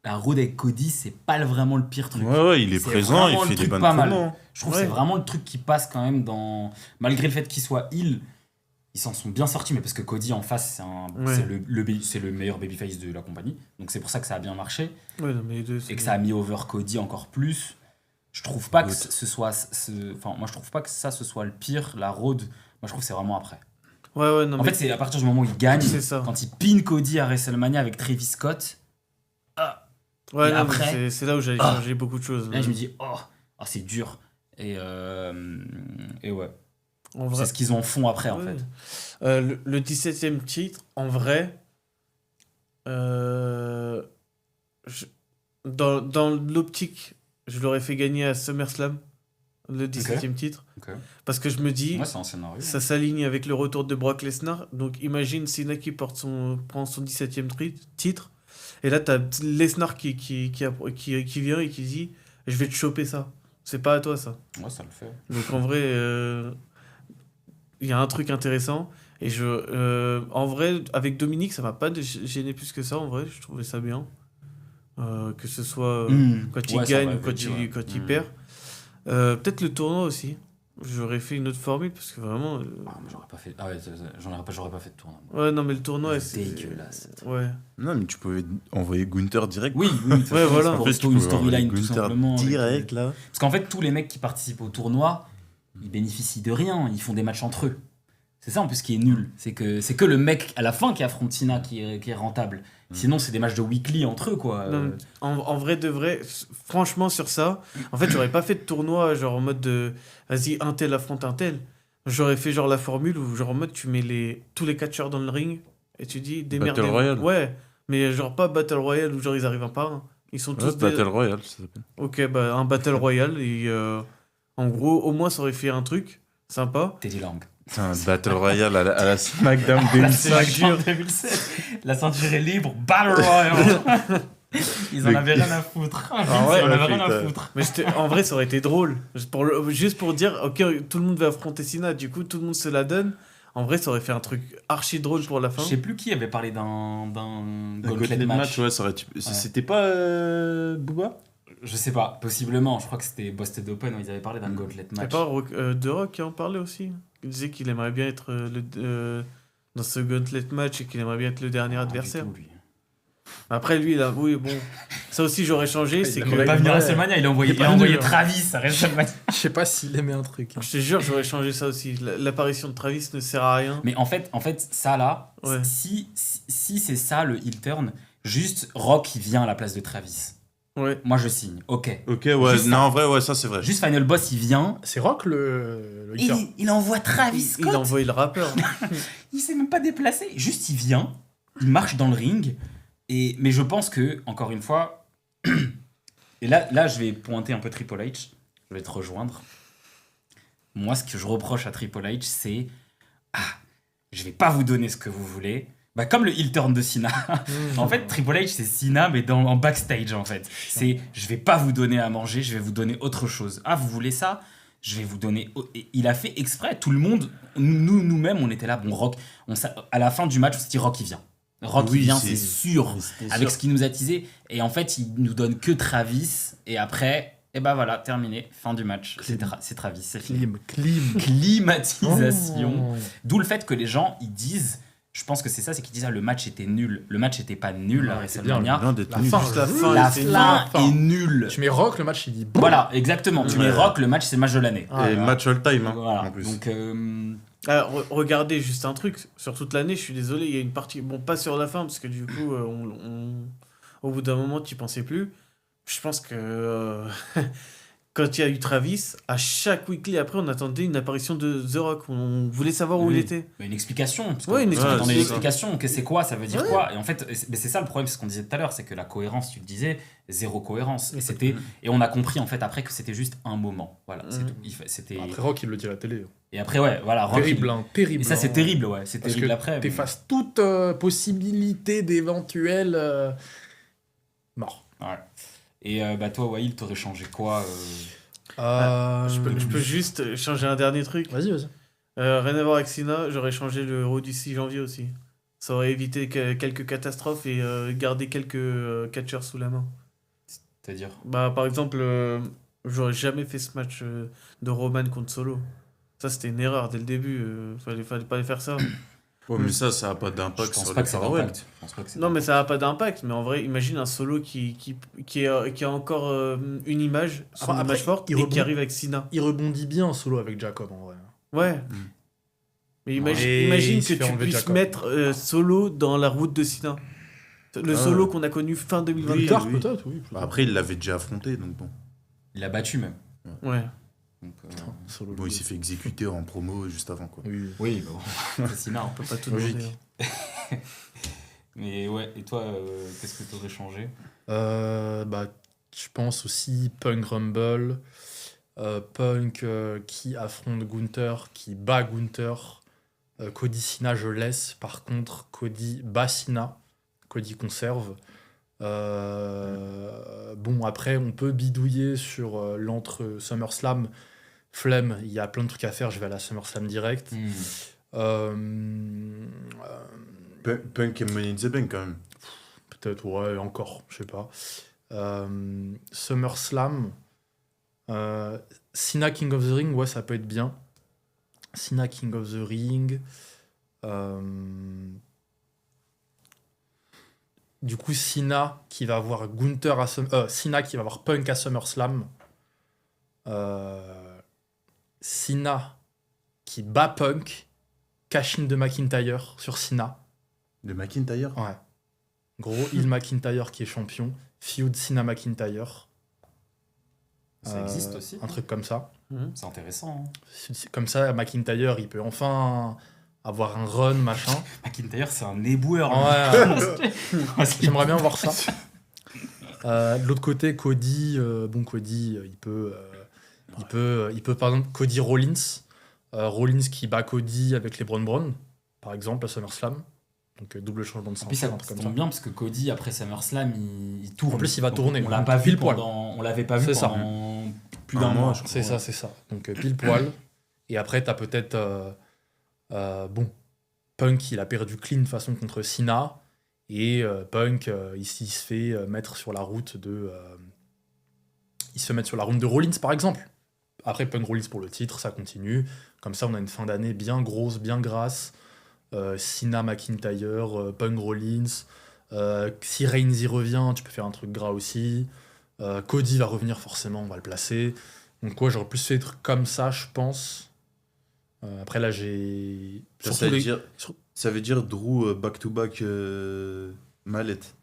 Speaker 1: la road avec Cody, c'est pas vraiment le pire truc.
Speaker 3: Ouais, il est
Speaker 1: C'est
Speaker 3: présent, il
Speaker 1: vraiment le
Speaker 3: fait des
Speaker 1: truc
Speaker 3: bonnes
Speaker 1: pas mal.
Speaker 3: promos.
Speaker 1: Je trouve que c'est vraiment le truc qui passe quand même dans... Malgré le fait qu'il soit heel, ils s'en sont bien sortis, mais parce que Cody en face, c'est le meilleur babyface de la compagnie. Donc c'est pour ça que ça a bien marché.
Speaker 2: Ouais, non, mais les deux,
Speaker 1: Et que ça a mis over Cody encore plus. Je trouve pas que ce soit... Enfin, moi, je trouve pas que ça, ce soit le pire. La road, moi, je trouve que c'est vraiment après.
Speaker 2: Ouais, non,
Speaker 1: En fait, c'est à partir du moment où il gagne,
Speaker 2: c'est ça.
Speaker 1: quand il pin Cody à WrestleMania avec Travis Scott,
Speaker 2: Ouais,
Speaker 1: Et
Speaker 2: non,
Speaker 1: après-
Speaker 2: mais c'est là où j'allais changer beaucoup de choses.
Speaker 1: là, je me dis, c'est dur. Et ouais,
Speaker 2: En
Speaker 1: c'est
Speaker 2: vrai,
Speaker 1: ce qu'ils en font après, en
Speaker 2: ouais.
Speaker 1: fait.
Speaker 2: Le 17e titre, en vrai, dans l'optique, je l'aurais fait gagner à SummerSlam, le 17e titre.
Speaker 1: Ok.
Speaker 2: Parce que je me dis,
Speaker 1: Moi, c'est un scénario.
Speaker 2: ça s'aligne avec le retour de Brock Lesnar. Donc imagine Cena qui prend son 17e titre. Et là, t'as Lesnar qui vient et qui dit, je vais te choper ça. C'est pas à toi, ça.
Speaker 1: Ouais, ça le fait.
Speaker 2: Donc en vrai, il y a un truc intéressant. Et en vrai, avec Dominique, ça m'a pas gêné plus que ça. En vrai, je trouvais ça bien. Que ce soit quand il
Speaker 1: Ouais, ça
Speaker 2: gagne
Speaker 1: va
Speaker 2: ou quand
Speaker 1: avec lui,
Speaker 2: quand il perd. Peut-être le tournoi aussi. J'aurais fait une autre formule parce que vraiment.
Speaker 1: Mais j'aurais pas fait. Ah ouais, j'aurais pas fait de tournoi. moi.
Speaker 2: Ouais, non, mais le tournoi, c'est.
Speaker 1: Dégueulasse.
Speaker 2: Ouais.
Speaker 3: Non, mais tu pouvais envoyer Gunther direct.
Speaker 1: Oui,
Speaker 2: Ouais, voilà.
Speaker 1: Pour
Speaker 3: En fait, tu
Speaker 1: une
Speaker 3: pouvais envoyer
Speaker 1: storyline, tout
Speaker 3: Gunther
Speaker 1: simplement. avec-
Speaker 3: direct, là.
Speaker 1: Parce qu'en fait, tous les mecs qui participent au tournoi, ils bénéficient de rien. Ils font des matchs entre eux. C'est ça en plus qui est nul. C'est que le mec à la fin qui affronte Cena qui est rentable. Sinon, c'est des matchs de weekly entre eux, quoi.
Speaker 2: Non, en vrai de vrai, franchement, sur ça, en fait, j'aurais pas fait de tournoi genre en mode de vas-y, un tel affronte un tel. J'aurais fait genre la formule où, genre en mode, tu mets tous les catcheurs dans le ring et tu dis démerdez.
Speaker 3: Battle Royale.
Speaker 2: Ouais, mais genre pas Battle Royale où genre ils arrivent un par un. Ils sont tous.
Speaker 3: Battle Royale, ça s'appelle.
Speaker 2: Ok, bah un Battle Royale et en gros, au moins, ça aurait fait un truc sympa.
Speaker 1: Teddy Long.
Speaker 3: C'est un Battle Royale à la SmackDown 2005.
Speaker 1: SmackDown 2007. La ceinture est libre. Battle Royale. Ils en avaient rien à foutre.
Speaker 2: ouais,
Speaker 1: Ils en avaient rien
Speaker 3: putain.
Speaker 1: à foutre.
Speaker 2: Mais en vrai, ça aurait été drôle. Juste pour dire, ok, tout le monde va affronter Cena, du coup, tout le monde se la donne. En vrai, ça aurait fait un truc archi drôle pour la fin.
Speaker 1: Je sais plus qui avait parlé d'un
Speaker 3: Un
Speaker 1: gauntlet
Speaker 3: Gauntlet
Speaker 1: match.
Speaker 3: ouais, ça aurait... C'était pas Booba?
Speaker 1: Je sais pas, possiblement. Je crois que c'était Busted Open où ils avaient parlé d'un gauntlet
Speaker 2: Il y a
Speaker 1: match.
Speaker 2: pas The Rock qui en parlait aussi. Il disait qu'il aimerait bien être dans ce gauntlet match et qu'il aimerait bien être le dernier
Speaker 1: Ah,
Speaker 2: adversaire.
Speaker 1: du tout, lui.
Speaker 2: Après, lui, là, oui, bon. Ça aussi, j'aurais changé. C'est
Speaker 4: il
Speaker 2: que.
Speaker 1: Il va pas
Speaker 4: Ouais.
Speaker 1: venir à WrestleMania, il a envoyé
Speaker 4: Il est pas venu, hein.
Speaker 1: Travis à WrestleMania.
Speaker 4: Je sais pas s'il aimait un truc. Hein.
Speaker 2: Je te jure, j'aurais changé ça aussi. L'apparition de Travis ne sert à rien.
Speaker 1: Mais en fait, ça là,
Speaker 2: Ouais.
Speaker 1: si c'est ça le heel turn, juste Rock il vient à la place de Travis.
Speaker 2: Ouais.
Speaker 1: Moi je signe, ok.
Speaker 3: Ok, ouais,
Speaker 1: Juste
Speaker 3: non,
Speaker 1: ça.
Speaker 3: en vrai, ouais, ça c'est vrai.
Speaker 1: Juste Final Boss il vient,
Speaker 4: C'est Rock le hitter.
Speaker 1: il envoie Travis
Speaker 2: Il
Speaker 1: Scott.
Speaker 2: envoie le rappeur.
Speaker 1: Il s'est même pas déplacé. Juste, il vient, il marche dans le ring. Mais je pense que, encore une fois, et là, je vais pointer un peu Triple H. Je vais te rejoindre. Moi, ce que je reproche à Triple H, c'est je vais pas vous donner ce que vous voulez. Bah, comme le heel turn de Cena. En fait, Triple H, c'est Cena, mais en backstage, en fait. C'est je vais pas vous donner à manger, je vais vous donner autre chose. Ah, vous voulez ça? Je vais vous donner. Et il a fait exprès. Tout le monde, nous-mêmes, on était là. Bon, Rock, à la fin du match, on s'est dit Rock, il vient. Rock,
Speaker 3: Oui,
Speaker 1: il vient,
Speaker 3: c'est-
Speaker 1: c'est sûr.
Speaker 3: C'était
Speaker 1: Avec
Speaker 3: sûr.
Speaker 1: ce qu'il nous a teasé. Et en fait, il nous donne que Travis. Et après, et ben voilà, terminé. Fin du match. C'est Travis, c'est fini. Climatisation.
Speaker 4: Oh.
Speaker 1: D'où le fait que les gens, ils disent. Je pense que c'est ça, c'est qu'ils disent le match était nul. Le match était pas nul
Speaker 4: Non,
Speaker 1: à
Speaker 4: c'est bien,
Speaker 1: WrestleMania.
Speaker 3: Non, d'être
Speaker 4: La
Speaker 3: nul.
Speaker 4: fin,
Speaker 2: Juste la
Speaker 4: je-
Speaker 2: fin,
Speaker 1: La
Speaker 2: c'est
Speaker 1: fin
Speaker 4: nul.
Speaker 1: est nulle.
Speaker 4: Tu mets Rock, le match, il dit bon.
Speaker 1: Voilà, exactement. Tu mets
Speaker 3: Ouais.
Speaker 1: Rock, le match, c'est le match de l'année.
Speaker 4: Ah,
Speaker 3: Et
Speaker 4: là.
Speaker 3: match all time, hein,
Speaker 1: Voilà.
Speaker 3: en plus.
Speaker 1: Donc,
Speaker 2: Regardez juste un truc. Sur toute l'année, je suis désolé, il y a une partie. Bon, pas sur la fin, parce que du coup, au bout d'un moment, tu y pensais plus. Je pense que quand il y a eu Travis, à chaque weekly après, on attendait une apparition de The Rock. On voulait savoir où
Speaker 1: Oui.
Speaker 2: il était.
Speaker 1: mais une explication. Parce
Speaker 2: Ouais, une
Speaker 1: on attendait
Speaker 3: explication.
Speaker 1: une explication. Que c'est quoi? Ça veut dire
Speaker 2: Ouais.
Speaker 1: quoi? Et en fait, mais c'est ça le problème, c'est ce qu'on disait tout à l'heure, c'est que la cohérence, tu le disais, zéro cohérence. Et on a compris en fait après que c'était juste un moment. Voilà, c'est
Speaker 2: Mhm.
Speaker 1: tout. C'était.
Speaker 4: Après Rock, il le dit à la télé.
Speaker 1: Et après, ouais, voilà. Rock,
Speaker 4: Terrible,
Speaker 1: il-
Speaker 4: hein, terrible.
Speaker 1: Et ça, c'est
Speaker 4: hein.
Speaker 1: terrible, ouais. C'est
Speaker 4: Parce
Speaker 1: terrible
Speaker 4: que
Speaker 1: après. mais-
Speaker 4: t'effaces toute possibilité d'éventuel mort.
Speaker 1: Ouais. Et bah, toi, Waïl, t'aurais changé quoi
Speaker 2: Je peux juste changer un dernier truc.
Speaker 4: Vas-y, vas-y.
Speaker 2: Rien à voir avec Cena, j'aurais changé le Raw du 6 janvier aussi. Ça aurait évité quelques catastrophes et gardé quelques catcheurs sous la main.
Speaker 1: C'est-à-dire
Speaker 2: Bah, par exemple, j'aurais jamais fait ce match de Roman contre Solo. Ça, c'était une erreur dès le début. Fallait pas faire ça.
Speaker 3: Ouais, mais ça a pas
Speaker 1: Je
Speaker 3: d'impact
Speaker 1: pense
Speaker 3: sur
Speaker 1: pas
Speaker 3: les
Speaker 1: que ça
Speaker 3: Farewell.
Speaker 1: d'impact. Je pense pas que c'est
Speaker 2: Non, mais ça n'a pas d'impact. Mais en vrai, imagine un Solo qui a encore une image, son
Speaker 4: Après,
Speaker 2: image forte,
Speaker 4: il
Speaker 2: et qui
Speaker 4: rebondit.
Speaker 2: arrive avec Cena.
Speaker 4: Il rebondit bien en solo avec Jacob en vrai.
Speaker 2: Ouais. Mais
Speaker 4: Et
Speaker 2: imagine
Speaker 4: il
Speaker 2: que
Speaker 4: se fait
Speaker 2: tu
Speaker 4: enlever
Speaker 2: puisses
Speaker 4: Jacob.
Speaker 2: mettre Solo dans la route de Cena. Le solo qu'on a connu fin 2024.
Speaker 3: Oui,
Speaker 4: Tard
Speaker 3: oui.
Speaker 4: peut-être, oui.
Speaker 3: Bah, après, il l'avait déjà affronté, donc bon.
Speaker 1: Il l'a battu même.
Speaker 2: Ouais.
Speaker 1: Donc,
Speaker 4: Solo.
Speaker 3: Bon, il s'est fait exécuter en promo juste avant, quoi.
Speaker 4: Oui.
Speaker 1: Oui, bon. c'est Cena, hein.
Speaker 2: On peut pas tout
Speaker 4: Logique.
Speaker 2: demander, hein.
Speaker 1: Mais ouais, et toi, qu'est-ce que t'aurais changé
Speaker 4: Bah, je pense aussi Punk Rumble. Punk qui affronte Gunther, qui bat Gunther. Cody Cena, je laisse. Par contre, Cody bat Cena. Cody conserve. Bon, après, on peut bidouiller sur l'entre SummerSlam. Flemme, il y a plein de trucs à faire. Je vais à la SummerSlam direct.
Speaker 3: Punk et Money in the Bank, quand même.
Speaker 4: Peut-être, ouais, encore, je sais pas. SummerSlam. Cena King of the Ring, ouais, ça peut être bien. Cena King of the Ring. Du coup, Cena qui va avoir Gunther à Cena qui va avoir Punk à SummerSlam. Cena qui bat Punk. cash-in de McIntyre sur Cena.
Speaker 3: De McIntyre.
Speaker 4: Ouais. Gros, Hill McIntyre qui est champion. Feud Cena McIntyre.
Speaker 1: Ça existe aussi.
Speaker 4: Un truc comme ça.
Speaker 1: C'est intéressant. Hein.
Speaker 4: Comme ça, McIntyre, il peut enfin avoir un run, machin.
Speaker 1: McIntyre, c'est un éboueur.
Speaker 4: Ouais. J'aimerais bien voir ça. De l'autre côté, Cody, Cody, il peut par exemple Cody Rollins, Rollins qui bat Cody avec les Braun, par exemple à SummerSlam, donc double changement de
Speaker 1: En plus,
Speaker 4: ceinture,
Speaker 1: ça
Speaker 4: un truc comme
Speaker 1: tombe
Speaker 4: ça.
Speaker 1: bien parce que Cody après SummerSlam il tourne.
Speaker 4: En plus, il va
Speaker 1: Donc,
Speaker 4: tourner.
Speaker 1: On l'a
Speaker 4: Donc,
Speaker 1: pas vu
Speaker 4: pile poil.
Speaker 1: on l'avait pas vu
Speaker 4: C'est ça.
Speaker 1: pendant plus
Speaker 3: Un
Speaker 1: d'un
Speaker 3: mois,
Speaker 1: mois.
Speaker 3: je crois.
Speaker 4: C'est ça, c'est ça. Donc pile poil. Et après, t'as peut-être Punk, il a perdu clean de façon contre Cena. Et Punk, il se fait mettre sur la route de. Il se fait mettre sur la route de Rollins, par exemple. Après, Punk Rollins pour le titre, ça continue. Comme ça, on a une fin d'année bien grosse, bien grasse. Cena, McIntyre, Punk Rollins. Si Reigns y revient, tu peux faire un truc gras aussi. Cody va revenir forcément, on va le placer. Donc ouais, j'aurais plus fait des trucs comme ça, je pense. Après là, j'ai...
Speaker 3: Ça veut dire Drew back-to-back mallette.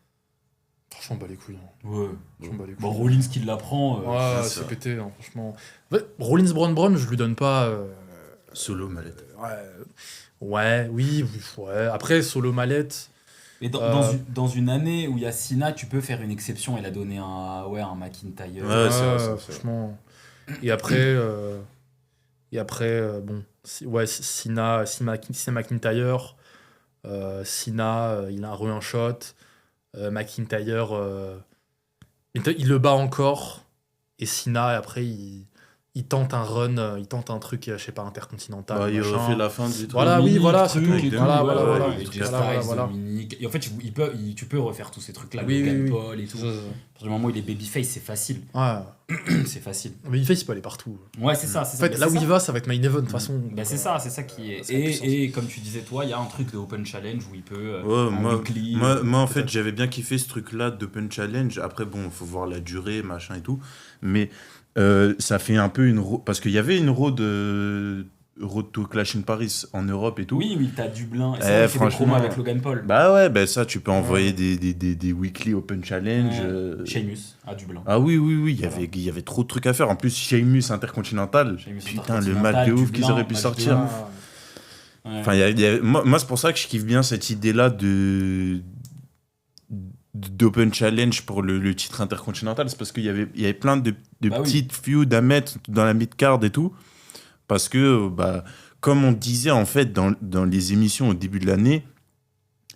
Speaker 4: Franchement, bah les couilles. Hein.
Speaker 1: Ouais.
Speaker 4: Franchement, bah les couilles.
Speaker 1: Bon, Rollins qui l'apprend.
Speaker 4: Ouais,
Speaker 3: c'est
Speaker 4: c'est
Speaker 3: ça.
Speaker 4: pété, hein, franchement. En fait, Rollins Braun, je lui donne pas...
Speaker 3: Solo mallette.
Speaker 4: Oui. Après, solo mallette...
Speaker 1: Et dans une année où il y a Cena, tu peux faire une exception et la donner un McIntyre.
Speaker 3: Ouais, c'est vrai, c'est
Speaker 4: franchement. Et après, Cena McIntyre, Cena, il a un shot, McIntyre, il le bat encore, et Cena, et après, il tente un run, il tente un truc, je sais pas, intercontinental.
Speaker 3: Bah, il
Speaker 4: machin.
Speaker 3: refait la fin du truc.
Speaker 4: Voilà, oui, voilà, c'est
Speaker 1: truc
Speaker 4: tout.
Speaker 1: et tout,
Speaker 4: Voilà,
Speaker 1: ouais,
Speaker 4: voilà.
Speaker 1: et Jay Styles, Dominique. Et en fait, tu peux refaire tous ces trucs-là,
Speaker 4: Oui,
Speaker 1: Logan
Speaker 4: oui.
Speaker 1: Paul et tout. À partir du moment où il est babyface, c'est facile.
Speaker 4: Ouais.
Speaker 1: C'est facile.
Speaker 4: Mais il peut aller partout.
Speaker 1: Ouais, c'est ça.
Speaker 4: En fait, là où il va, ça va être main event de toute façon.
Speaker 1: Bah, c'est ça qui est.
Speaker 4: ça a plus sens.
Speaker 1: Et comme tu disais, toi, il y a un truc de Open Challenge où il peut.
Speaker 3: Ouais,
Speaker 1: en weekly,
Speaker 3: moi en fait,
Speaker 1: peut-être.
Speaker 3: j'avais bien kiffé ce truc-là d'Open Challenge. Après, bon, faut voir la durée, machin et tout. Mais ça fait un peu parce qu'il y avait une road to Clash in Paris en Europe et tout.
Speaker 1: Oui, mais t'as Dublin. Et c'est vrai qu'il fait des
Speaker 3: franchement.
Speaker 1: promos avec Logan Paul.
Speaker 3: Bah ouais, bah ça, tu peux envoyer des weekly Open Challenge.
Speaker 1: Sheamus à Dublin.
Speaker 3: Ah oui,
Speaker 1: Voilà.
Speaker 3: il y avait trop de trucs à faire. En plus, Sheamus Intercontinental.
Speaker 1: Sheamus
Speaker 3: Putain, le
Speaker 1: Intercontinental,
Speaker 3: match de ouf qu'ils
Speaker 1: Dublin,
Speaker 3: auraient pu
Speaker 1: match de
Speaker 3: sortir.
Speaker 1: ouf. Ouais.
Speaker 3: Enfin, moi, c'est pour ça que je kiffe bien cette idée-là d'Open Challenge pour le titre intercontinental. C'est parce qu'il y avait plein de
Speaker 1: Bah oui.
Speaker 3: petites feuds à mettre dans la mid-card et tout. Parce que, comme on disait en fait dans les émissions au début de l'année,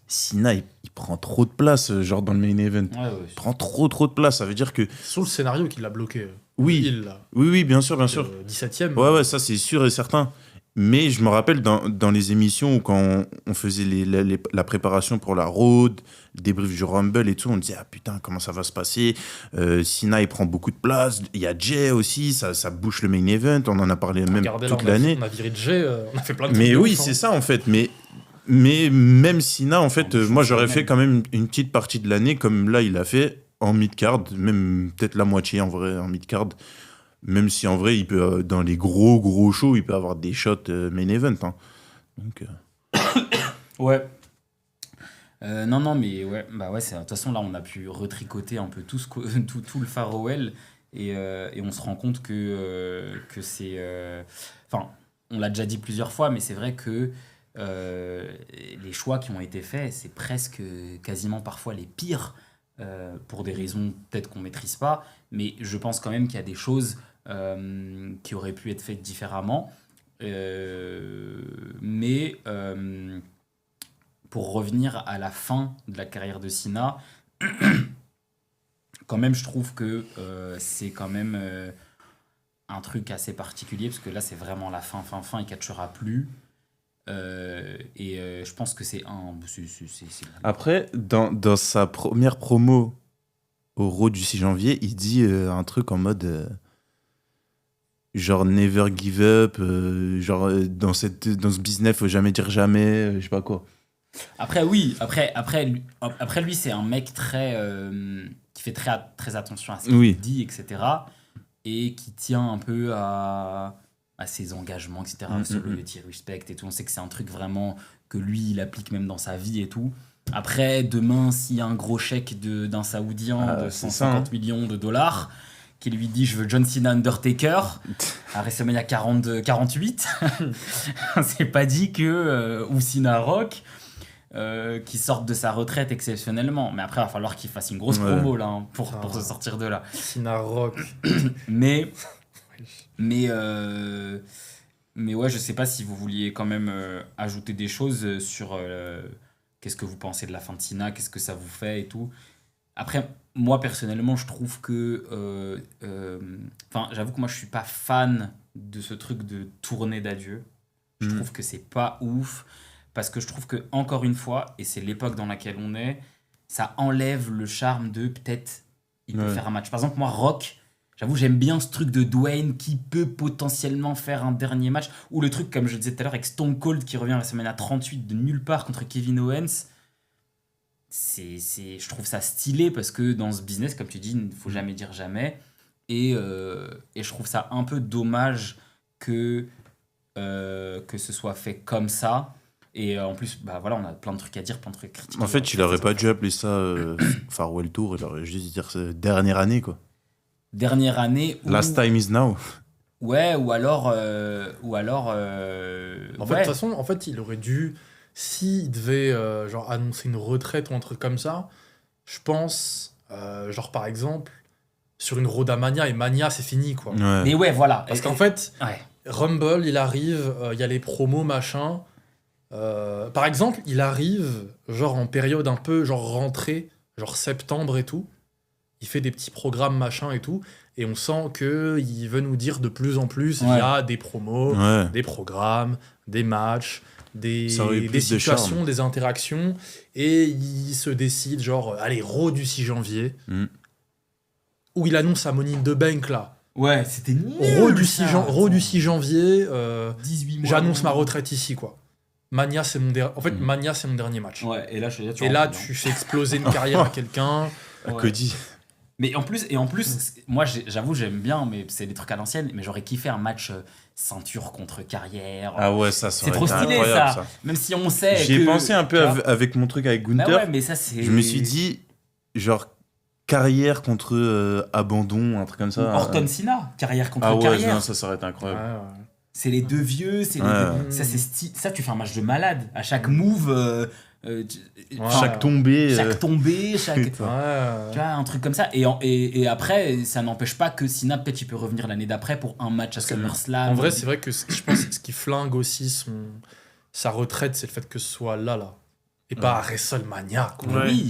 Speaker 3: Cena, il prend trop de place, genre dans le main event.
Speaker 1: Ouais.
Speaker 3: Il prend trop de place. Ça veut dire que.
Speaker 4: Sur le scénario qui l'a bloqué.
Speaker 3: Oui.
Speaker 4: Il, là.
Speaker 3: Oui, bien sûr.
Speaker 4: 17ème.
Speaker 3: Ouais, ça c'est sûr et certain. Mais je me rappelle dans les émissions où quand on faisait la préparation pour la road, le débrief du Rumble et tout, on disait ah putain comment ça va se passer. Cena il prend beaucoup de place, il y a Jay aussi, ça bouche le main event, on en a parlé même
Speaker 4: Regardez, là,
Speaker 3: toute l'année.
Speaker 4: On a viré Jay, on a fait plein de
Speaker 3: Mais
Speaker 4: trucs de
Speaker 3: oui,
Speaker 4: ouf, hein.
Speaker 3: c'est ça en fait. Mais même Cena en fait,
Speaker 1: En
Speaker 3: moi j'aurais
Speaker 1: même.
Speaker 3: fait quand même une petite partie de l'année comme là il a fait en mid-card, même peut-être la moitié en vrai en mid-card. Même si en vrai, il peut dans les gros shows, il peut avoir des shots main event. Hein. Donc,
Speaker 1: Ouais. Non, mais ouais, bah ouais, de toute façon, là, on a pu retricoter un peu tout le Farewell et on se rend compte que c'est. Enfin, on l'a déjà dit plusieurs fois, mais c'est vrai que les choix qui ont été faits, c'est presque quasiment parfois les pires pour des raisons peut-être qu'on maîtrise pas, mais je pense quand même qu'il y a des choses qui auraient pu être faites différemment. Mais pour revenir à la fin de la carrière de Cena, quand même, je trouve que c'est quand même un truc assez particulier, parce que là, c'est vraiment la fin, il ne catchera plus. Je pense que c'est un...
Speaker 3: Après, dans sa première promo au Raw du 6 janvier, il dit un truc en mode... genre never give up, genre dans ce business, faut jamais dire jamais, je sais pas quoi.
Speaker 1: Après, oui, après lui, c'est un mec qui fait très attention à ce qu'il
Speaker 3: Oui.
Speaker 1: dit, etc. Et qui tient un peu à à ses engagements, etc. Absolutely respect et tout. On sait que c'est un truc vraiment que lui, il applique même dans sa vie et tout. Après, demain, s'il y a un gros chèque d'un Saoudien de 150 millions de dollars qui lui dit « Je veux John Cena Undertaker » à WrestleMania 48, c'est pas dit que ou Cena Rock qui sortent de sa retraite exceptionnellement. Mais après, il va falloir qu'il fasse une grosse promo là, hein, pour se sortir de là.
Speaker 4: Cena Rock.
Speaker 1: Mais ouais, je sais pas si vous vouliez quand même ajouter des choses sur qu'est-ce que vous pensez de la fin de Cena, qu'est-ce que ça vous fait et tout. Après, moi personnellement, je trouve que... j'avoue que moi, je suis pas fan de ce truc de tournée d'adieu. Je trouve que c'est pas ouf. Parce que je trouve que, encore une fois, et c'est l'époque dans laquelle on est, ça enlève le charme de peut-être il peut faire un match. Par exemple, moi, Rock, j'avoue, j'aime bien ce truc de Dwayne qui peut potentiellement faire un dernier match. Ou le truc, comme je le disais tout à l'heure, avec Stone Cold qui revient à la semaine à 38 de nulle part contre Kevin Owens. Je trouve ça stylé parce que dans ce business, comme tu dis, il ne faut jamais dire jamais. Et je trouve ça un peu dommage que ce soit fait comme ça. Et en plus, on a plein de trucs à dire, plein de trucs critiques.
Speaker 3: En fait, il aurait pas dû appeler ça Farewell Tour, il aurait juste dû dire dernière année, quoi.
Speaker 1: Dernière année.
Speaker 3: Last time is now.
Speaker 1: Ouais, ou alors.
Speaker 4: En fait, de toute façon, en fait, il aurait dû, s'il devait annoncer une retraite ou un truc comme ça, je pense, par exemple, sur une Road à Mania, et Mania, c'est fini, quoi.
Speaker 3: Ouais.
Speaker 1: Mais ouais, voilà.
Speaker 4: Parce qu'en fait, Rumble, il arrive, il y a les promos, machin. Par exemple, il arrive en période un peu rentrée, septembre et tout. Il fait des petits programmes machin et tout, et on sent que il veut nous dire de plus en plus via des promos, des programmes, des matchs, des situations, des interactions, et il se décide allez, Raw du 6 janvier, où il annonce sa Money in the Bank là.
Speaker 1: Ouais, c'était nul.
Speaker 4: Raw du 6 janvier,
Speaker 1: 18 mois.
Speaker 4: J'annonce ma retraite ici, quoi. Mania, c'est mon Mania, c'est mon dernier match.
Speaker 1: Ouais, et là,
Speaker 4: tu fais exploser une carrière à quelqu'un.
Speaker 3: À Cody.
Speaker 1: Mais en plus, moi, j'avoue, j'aime bien, mais c'est des trucs à l'ancienne, mais j'aurais kiffé un match ceinture contre carrière.
Speaker 3: Ah ouais, ça
Speaker 1: c'est trop stylé, ça. Même si on sait
Speaker 3: J'y ai pensé un peu avec mon truc avec Gunther.
Speaker 1: Ouais, mais ça, c'est...
Speaker 3: Je me suis dit, carrière contre abandon, un truc comme ça.
Speaker 1: Orton Cena, carrière contre
Speaker 3: carrière.
Speaker 1: Ah ouais,
Speaker 3: non, ça aurait été incroyable.
Speaker 4: Ouais.
Speaker 1: C'est les deux vieux, c'est les deux... Ça, tu fais un match de malade. À chaque move...
Speaker 3: chaque tombée.
Speaker 1: Tu vois, un truc comme ça. Et après, ça n'empêche pas que Cena, peut-être, il peut revenir l'année d'après pour un match à SummerSlam.
Speaker 4: En vrai, c'est vrai que je pense que ce qui flingue aussi sa retraite, c'est le fait que ce soit là. Et pas à WrestleMania.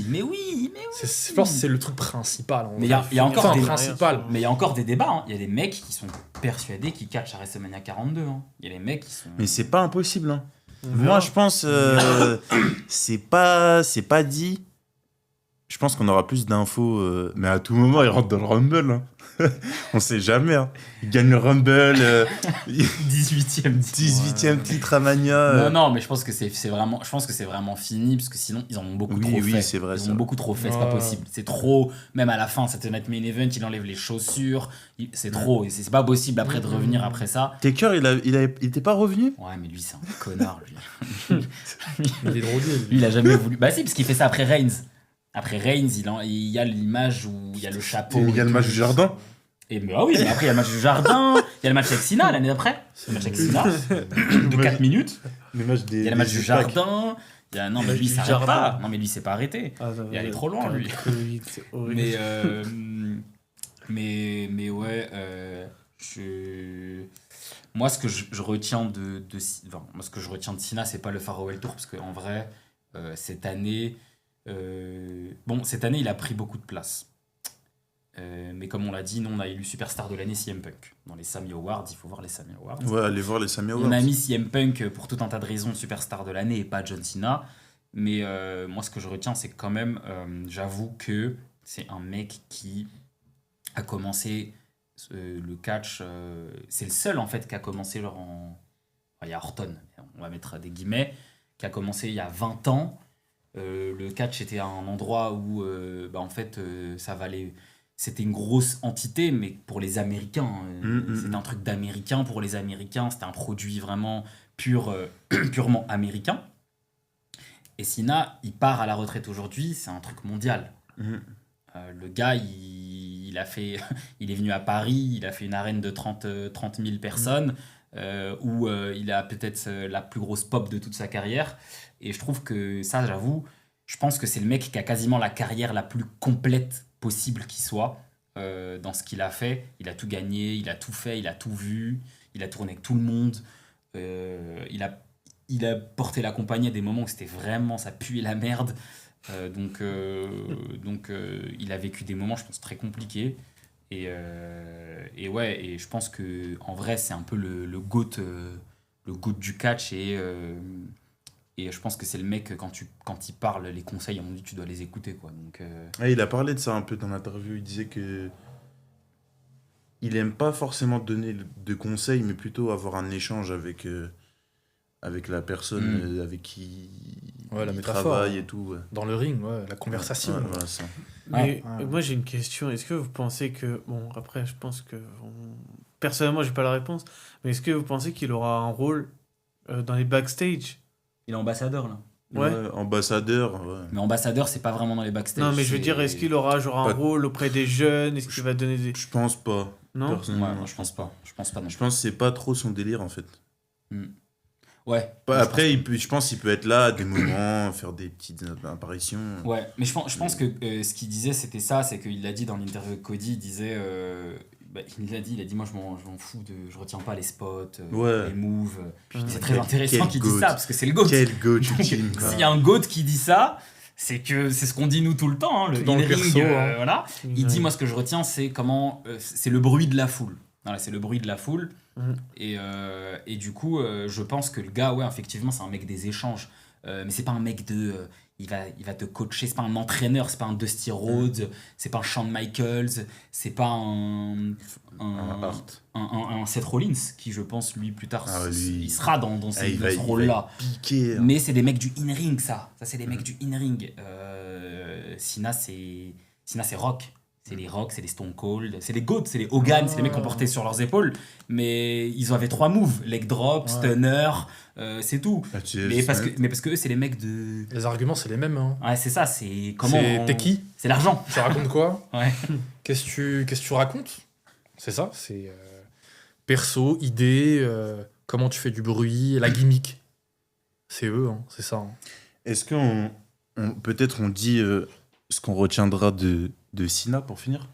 Speaker 1: Mais oui.
Speaker 4: Je pense que c'est le truc principal.
Speaker 1: Mais il y a encore des
Speaker 4: principal.
Speaker 1: Mais il y a encore des débats. Hein. Il y a des mecs qui sont persuadés qu'ils catchent à WrestleMania 42. Hein. Il y a des mecs qui sont...
Speaker 3: Mais c'est pas impossible. Hein. Moi, je pense c'est pas dit. Je pense qu'on aura plus d'infos, mais à tout moment, il rentre dans le Rumble. Hein. On sait jamais. Hein. Il gagne le Rumble. 18e titre à Mania.
Speaker 1: Non, mais je pense que c'est vraiment fini, parce que sinon, ils en ont beaucoup trop fait.
Speaker 3: Oui, c'est vrai.
Speaker 1: Ils ont beaucoup trop fait, c'est pas possible. C'est trop. Même à la fin, ça te met main event, il enlève les chaussures. C'est trop. Et c'est pas possible après de revenir après ça.
Speaker 3: Taker, il était pas revenu?
Speaker 1: Ouais, mais lui, c'est un connard, lui.
Speaker 4: Il est drogué.
Speaker 1: Lui, il a jamais voulu. Bah si, parce qu'il fait ça après Reigns. Après Reigns, il y a l'image où il y a le chapeau.
Speaker 3: Il y a le match du jardin.
Speaker 1: Mais après, il y a le match du jardin, il y a le match avec Cena l'année d'après. Le match avec Cena de 4 minutes. Il y a le match du jardin. Non, mais lui, il s'arrête pas. Non, mais lui, il s'est pas arrêté. Il est allé trop loin, lui. Mais ouais, moi, ce que je retiens de Cena, c'est pas le Farewell Tour, parce qu'en vrai, cette année, il a pris beaucoup de place. Mais comme on l'a dit, nous on a élu Superstar de l'année CM Punk. Dans les Sammy Awards, il faut voir les Sammy Awards.
Speaker 3: Ouais, allez voir les Sammy Awards.
Speaker 1: On a mis CM Punk pour tout un tas de raisons Superstar de l'année et pas John Cena. Mais moi ce que je retiens, c'est que quand même, j'avoue que c'est un mec qui a commencé le catch. C'est le seul en fait qui a commencé il y a Orton, on va mettre des guillemets, qui a commencé il y a 20 ans. Le catch était un endroit où en fait ça valait c'était une grosse entité, mais pour les Américains, c'était un
Speaker 3: Mm.
Speaker 1: truc d'Américain pour les Américains, c'était un produit vraiment purement américain. Et Cena, il part à la retraite aujourd'hui, c'est un truc mondial.
Speaker 3: Mm.
Speaker 1: Le gars, il a fait, il est venu à Paris, il a fait une arène de 30 000 personnes, où il a peut-être la plus grosse pop de toute sa carrière. Et je trouve que ça, j'avoue, je pense que c'est le mec qui a quasiment la carrière la plus complète possible qui soit dans ce qu'il a fait. Il a tout gagné, il a tout fait, il a tout vu, il a tourné avec tout le monde. Il a porté la compagnie à des moments où c'était vraiment, ça puait la merde. Il a vécu des moments, je pense, très compliqués. Et je pense que en vrai, c'est un peu le GOAT, le GOAT du catch. Et je pense que c'est le mec, quand il parle, les conseils, à mon avis, tu dois les écouter, quoi.
Speaker 3: Ouais, il a parlé de ça un peu dans l'interview. Il disait que il aime pas forcément donner de conseils, mais plutôt avoir un échange avec la personne avec qui
Speaker 4: Ouais, la
Speaker 3: il
Speaker 4: métaphore,
Speaker 3: travaille
Speaker 4: hein.
Speaker 3: et tout. Ouais.
Speaker 4: Dans le ring, ouais, la conversation.
Speaker 3: Ouais, ouais, ça.
Speaker 2: Mais
Speaker 4: Ouais.
Speaker 2: moi j'ai une question. Est-ce que vous pensez que... Bon, après je pense que... Personnellement j'ai pas la réponse. Mais est-ce que vous pensez qu'il aura un rôle dans les backstage?
Speaker 1: il est ambassadeur, là.
Speaker 2: Ouais.
Speaker 3: Ambassadeur, ouais.
Speaker 1: Mais ambassadeur, c'est pas vraiment dans les backstage.
Speaker 2: Non mais je veux dire, est-ce qu'il aura genre un
Speaker 3: Pas-
Speaker 2: rôle auprès des jeunes? Est-ce qu'il va donner des...
Speaker 3: Je pense pas.
Speaker 2: Non?
Speaker 1: Ouais,
Speaker 3: Personnellement,
Speaker 1: moi, je pense pas. Je pense pas non
Speaker 3: Je
Speaker 1: plus.
Speaker 3: pense que c'est pas trop son délire en fait.
Speaker 1: Ouais.
Speaker 3: Après, je pense qu'il peut être là à des moments, faire des petites apparitions.
Speaker 1: Ouais, mais je pense que ce qu'il disait, c'était ça, c'est qu'il l'a dit dans l'interview avec Cody, il disait, il a dit, moi je m'en fous je retiens pas les spots,
Speaker 3: Ouais.
Speaker 1: les moves.
Speaker 2: Ouais.
Speaker 1: C'est très
Speaker 3: Quel
Speaker 1: intéressant qu'il dise
Speaker 3: goat.
Speaker 1: ça, parce que c'est le GOAT.
Speaker 3: Quel goat
Speaker 1: Donc,
Speaker 3: ultime, quoi.
Speaker 1: s'il y a un GOAT qui dit ça, c'est que c'est ce qu'on dit nous tout le temps, hein, le
Speaker 4: Tout dans le
Speaker 1: in-ring,
Speaker 4: perso, hein.
Speaker 1: voilà. Il dit, moi ce que je retiens, c'est comment, c'est le bruit de la foule. Voilà, c'est le bruit de la foule.
Speaker 2: Mhm.
Speaker 1: Et du coup, je pense que le gars, ouais, effectivement, c'est un mec des échanges. Mais c'est pas un mec de. Il va te coacher, c'est pas un entraîneur, c'est pas un Dusty Rhodes, c'est pas un Shawn Michaels, c'est pas un
Speaker 3: Hart.
Speaker 1: un Seth Rollins, qui je pense, lui, plus tard,
Speaker 3: Ah ouais, lui,
Speaker 1: il sera dans
Speaker 3: il
Speaker 1: ce
Speaker 3: va
Speaker 1: rôle-là.
Speaker 3: Piqué. Hein.
Speaker 1: Mais c'est des mecs du in-ring, ça. Ça, c'est des mecs du in-ring. Cena, c'est Rock. C'est les Rock, c'est les Stone Cold, c'est les GOAT, c'est les Hogan, c'est les mecs qu'on portait sur leurs épaules. Mais ils avaient 3 moves. Leg drop,
Speaker 4: Ouais.
Speaker 1: stunner, c'est tout.
Speaker 3: Ah,
Speaker 1: Mais parce que eux, c'est les mecs de...
Speaker 4: Les arguments, c'est les mêmes. Hein.
Speaker 1: Ouais, c'est ça, c'est... Comment
Speaker 4: T'es qui?
Speaker 1: C'est l'argent.
Speaker 4: Tu racontes quoi?
Speaker 1: Ouais.
Speaker 4: Qu'est-ce que tu racontes? C'est ça, c'est perso, idée, comment tu fais du bruit, la gimmick. C'est eux, hein, c'est ça. Hein.
Speaker 3: Est-ce qu'on peut-être on dit ce qu'on retiendra de Cena pour finir?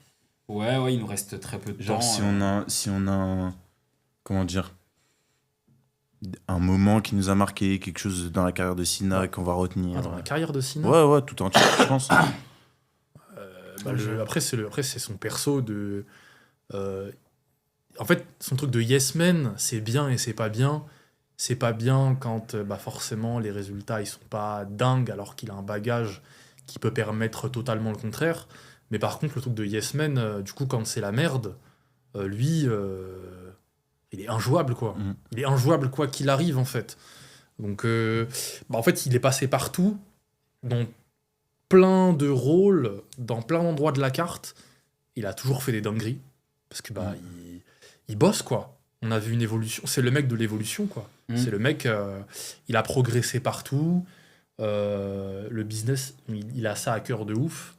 Speaker 1: Ouais, il nous reste très peu de
Speaker 3: Genre
Speaker 1: temps.
Speaker 3: si on a comment dire, un moment qui nous a marqué, quelque chose dans la carrière de Cena qu'on va retenir.
Speaker 4: Ah, dans la carrière de Cena.
Speaker 3: Ouais, tout entier, je pense.
Speaker 4: Après, c'est son perso de. En fait, son truc de yes man, c'est bien et c'est pas bien. C'est pas bien quand forcément les résultats ils sont pas dingues alors qu'il a un bagage qui peut permettre totalement le contraire. Mais par contre, le truc de yes man, du coup, quand c'est la merde, lui, il est injouable quoi.
Speaker 3: Mm.
Speaker 4: Il est injouable quoi qu'il arrive en fait. Donc, en fait, il est passé partout, dans plein de rôles, dans plein d'endroits de la carte. Il a toujours fait des dingueries parce que il bosse quoi. On a vu une évolution. C'est le mec de l'évolution quoi.
Speaker 1: Mm.
Speaker 4: C'est le mec. Il a progressé partout. Le business, il a ça à cœur de ouf.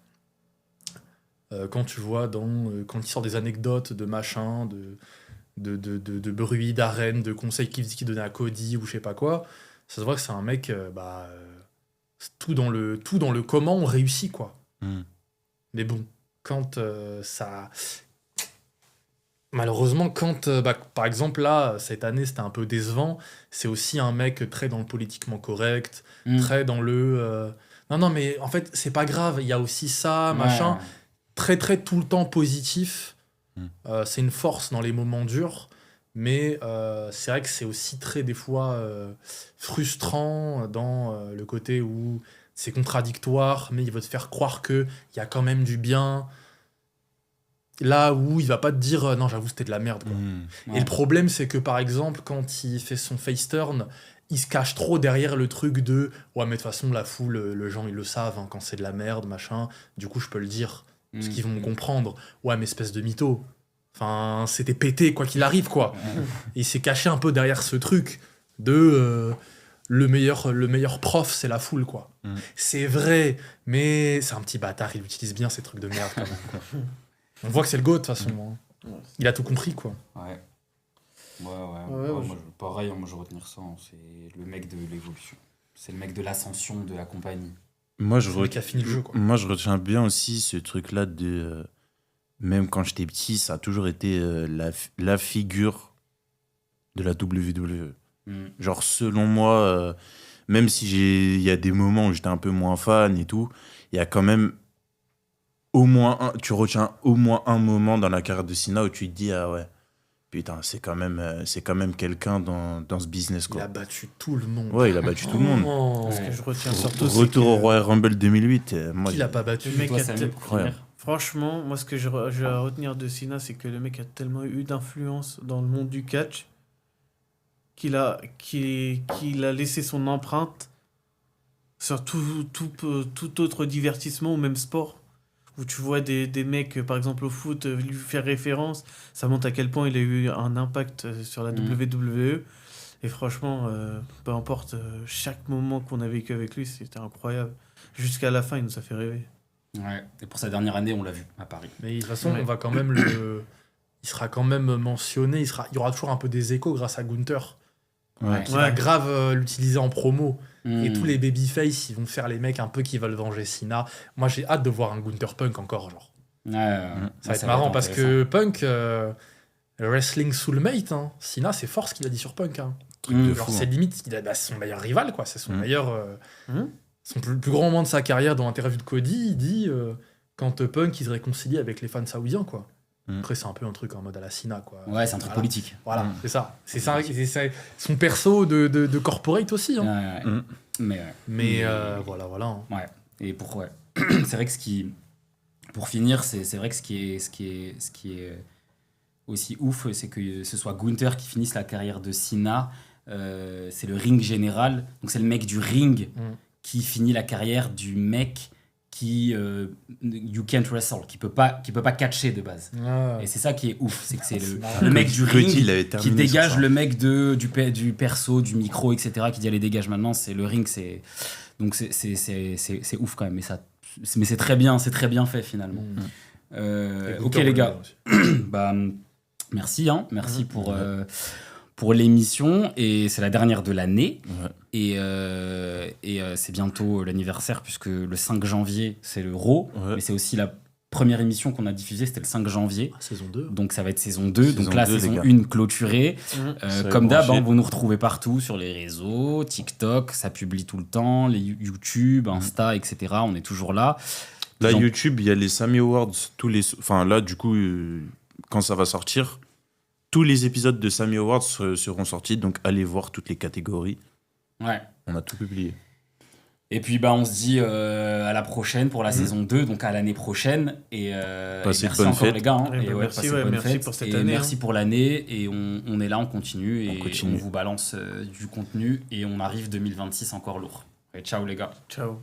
Speaker 4: Quand tu vois quand il sort des anecdotes de machin, de bruit d'arène, de conseils qu'il donnait à Cody ou je sais pas quoi, ça se voit que c'est un mec, c'est tout dans le comment on réussit quoi.
Speaker 3: Mm.
Speaker 4: Mais bon, quand ça... Malheureusement, quand, par exemple, là, cette année, c'était un peu décevant, c'est aussi un mec très dans le politiquement correct,
Speaker 1: Mm.
Speaker 4: très dans le... Non, mais en fait, c'est pas grave, il y a aussi ça, machin.
Speaker 1: Ouais.
Speaker 4: Très, très tout le temps positif.
Speaker 3: Mm.
Speaker 4: C'est une force dans les moments durs, mais c'est vrai que c'est aussi très, des fois, frustrant dans le côté où c'est contradictoire, mais il veut te faire croire qu'il y a quand même du bien. Là où il va pas te dire non, j'avoue, c'était de la merde. Quoi.
Speaker 3: Mm.
Speaker 1: Ouais.
Speaker 4: Et le problème, c'est que par exemple, quand il fait son face turn, il se cache trop derrière le truc de ouais, mais de toute façon, la foule, les gens, ils le savent, hein, quand c'est de la merde, machin. Du coup, je peux le dire. Parce qu'ils vont me comprendre. Ouais, mais espèce de mytho. Enfin, c'était pété quoi qu'il arrive, quoi. Et il s'est caché un peu derrière ce truc de le meilleur prof, c'est la foule, quoi. C'est vrai, mais c'est un petit bâtard, il utilise bien ces trucs de merde, quand même, quoi. On voit que c'est le GOAT, de toute façon. Hein. Il a tout compris, quoi.
Speaker 1: Ouais.
Speaker 2: Ouais,
Speaker 1: Moi, pareil, moi je vais retenir ça. C'est le mec de l'évolution. C'est le mec de l'ascension de la compagnie.
Speaker 3: Moi,
Speaker 4: C'est lui qui a fini le jeu, quoi.
Speaker 3: Moi, je retiens bien aussi ce truc-là de. Même quand j'étais petit, ça a toujours été la figure de la WWE. Genre, selon moi, même si il y a des moments où j'étais un peu moins fan et tout, il y a quand même tu retiens au moins un moment dans la carrière de Cena où tu te dis, ah ouais, putain, c'est quand même quelqu'un dans ce business, quoi.
Speaker 4: Il a battu tout le monde.
Speaker 3: Ouais, il a battu tout le monde.
Speaker 4: Oh.
Speaker 2: Ce que je retiens surtout, c'est
Speaker 3: Retour
Speaker 2: que
Speaker 3: au Royal Rumble 2008. Moi,
Speaker 4: Qui l'a pas battu?
Speaker 2: le mec
Speaker 1: Toi,
Speaker 2: a
Speaker 1: Samy, pour finir.
Speaker 2: franchement, moi, ce que je vais retenir de Cena, c'est que le mec a tellement eu d'influence dans le monde du catch qu'il a laissé son empreinte sur tout autre divertissement ou même sport. Où tu vois des mecs, par exemple au foot, lui faire référence, ça montre à quel point il a eu un impact sur la WWE. Et franchement, peu importe, chaque moment qu'on a vécu avec lui, c'était incroyable. Jusqu'à la fin, il nous a fait rêver.
Speaker 1: Ouais. Et pour sa dernière année, on l'a vu à Paris.
Speaker 4: Mais de toute façon,
Speaker 2: Ouais.
Speaker 4: on va quand même il sera quand même mentionné. Il y aura toujours un peu des échos grâce à Gunther.
Speaker 3: Ouais.
Speaker 4: Qui va grave l'utiliser en promo.
Speaker 1: Mm.
Speaker 4: Et tous les babyface, ils vont faire les mecs un peu qui veulent venger Cena. Moi, j'ai hâte de voir un Gunther Punk encore, genre. Ça va être marrant parce que Punk, le wrestling soulmate, hein. Cena, c'est fort ce qu'il a dit sur Punk. Hein.
Speaker 3: Truc de
Speaker 4: Alors,
Speaker 3: fou.
Speaker 4: c'est limite, c'est son meilleur rival, quoi. C'est son meilleur.
Speaker 2: Mhm.
Speaker 4: Son plus grand moment de sa carrière dans l'interview de Cody, il dit quand Punk il se réconcilie avec les fans saoudiens, quoi. Après, c'est un peu un truc en mode à la Cena, quoi.
Speaker 1: Ouais, c'est un truc politique.
Speaker 4: Voilà, c'est ça. C'est ça, c'est son perso de corporate aussi. Hein.
Speaker 1: Ouais.
Speaker 4: Mais voilà. Hein.
Speaker 1: Ouais. Et c'est vrai que pour finir, c'est vrai que ce qui est aussi ouf, c'est que ce soit Gunther qui finisse la carrière de Cena. C'est le ring général. Donc c'est le mec du ring qui finit la carrière du mec qui you can't wrestle, qui peut pas catcher de base. Et c'est ça qui est ouf, c'est que c'est le mec du ring qui dégage le mec du perso, du micro, etc., qui dit allez dégage maintenant. C'est le ring, c'est ouf quand même. Mais c'est très bien fait finalement. Ok les gars, bah merci pour l'émission, et c'est la dernière de l'année. Et c'est bientôt l'anniversaire, puisque le 5 janvier c'est le Raw, mais c'est aussi la première émission qu'on a diffusée, c'était le 5 janvier.
Speaker 4: Saison 2.
Speaker 1: Donc ça va être saison 2, donc là
Speaker 3: 2,
Speaker 1: saison 1 clôturée. Comme d'hab,
Speaker 3: branché.
Speaker 1: vous nous retrouvez partout sur les réseaux, TikTok, ça publie tout le temps, les YouTube, Insta, etc. On est toujours là.
Speaker 3: Là, YouTube, il y a les Sammy Awards, enfin là, du coup, quand ça va sortir, tous les épisodes de Sammy Awards seront sortis, donc allez voir toutes les catégories.
Speaker 1: Ouais.
Speaker 3: On a tout publié.
Speaker 1: Et puis on se dit à la prochaine pour la saison 2, donc à l'année prochaine. Et
Speaker 3: Passez
Speaker 1: merci
Speaker 3: de bonnes
Speaker 1: encore
Speaker 3: fêtes.
Speaker 1: les gars.
Speaker 2: Merci,
Speaker 1: passez de bonnes
Speaker 2: merci
Speaker 1: fêtes.
Speaker 2: pour cette
Speaker 1: Et
Speaker 2: année.
Speaker 1: merci pour l'année. Et on est là, on continue. Et
Speaker 3: continue.
Speaker 1: on vous balance du contenu. Et on arrive 2026 encore lourd. Et ciao les gars.
Speaker 2: Ciao.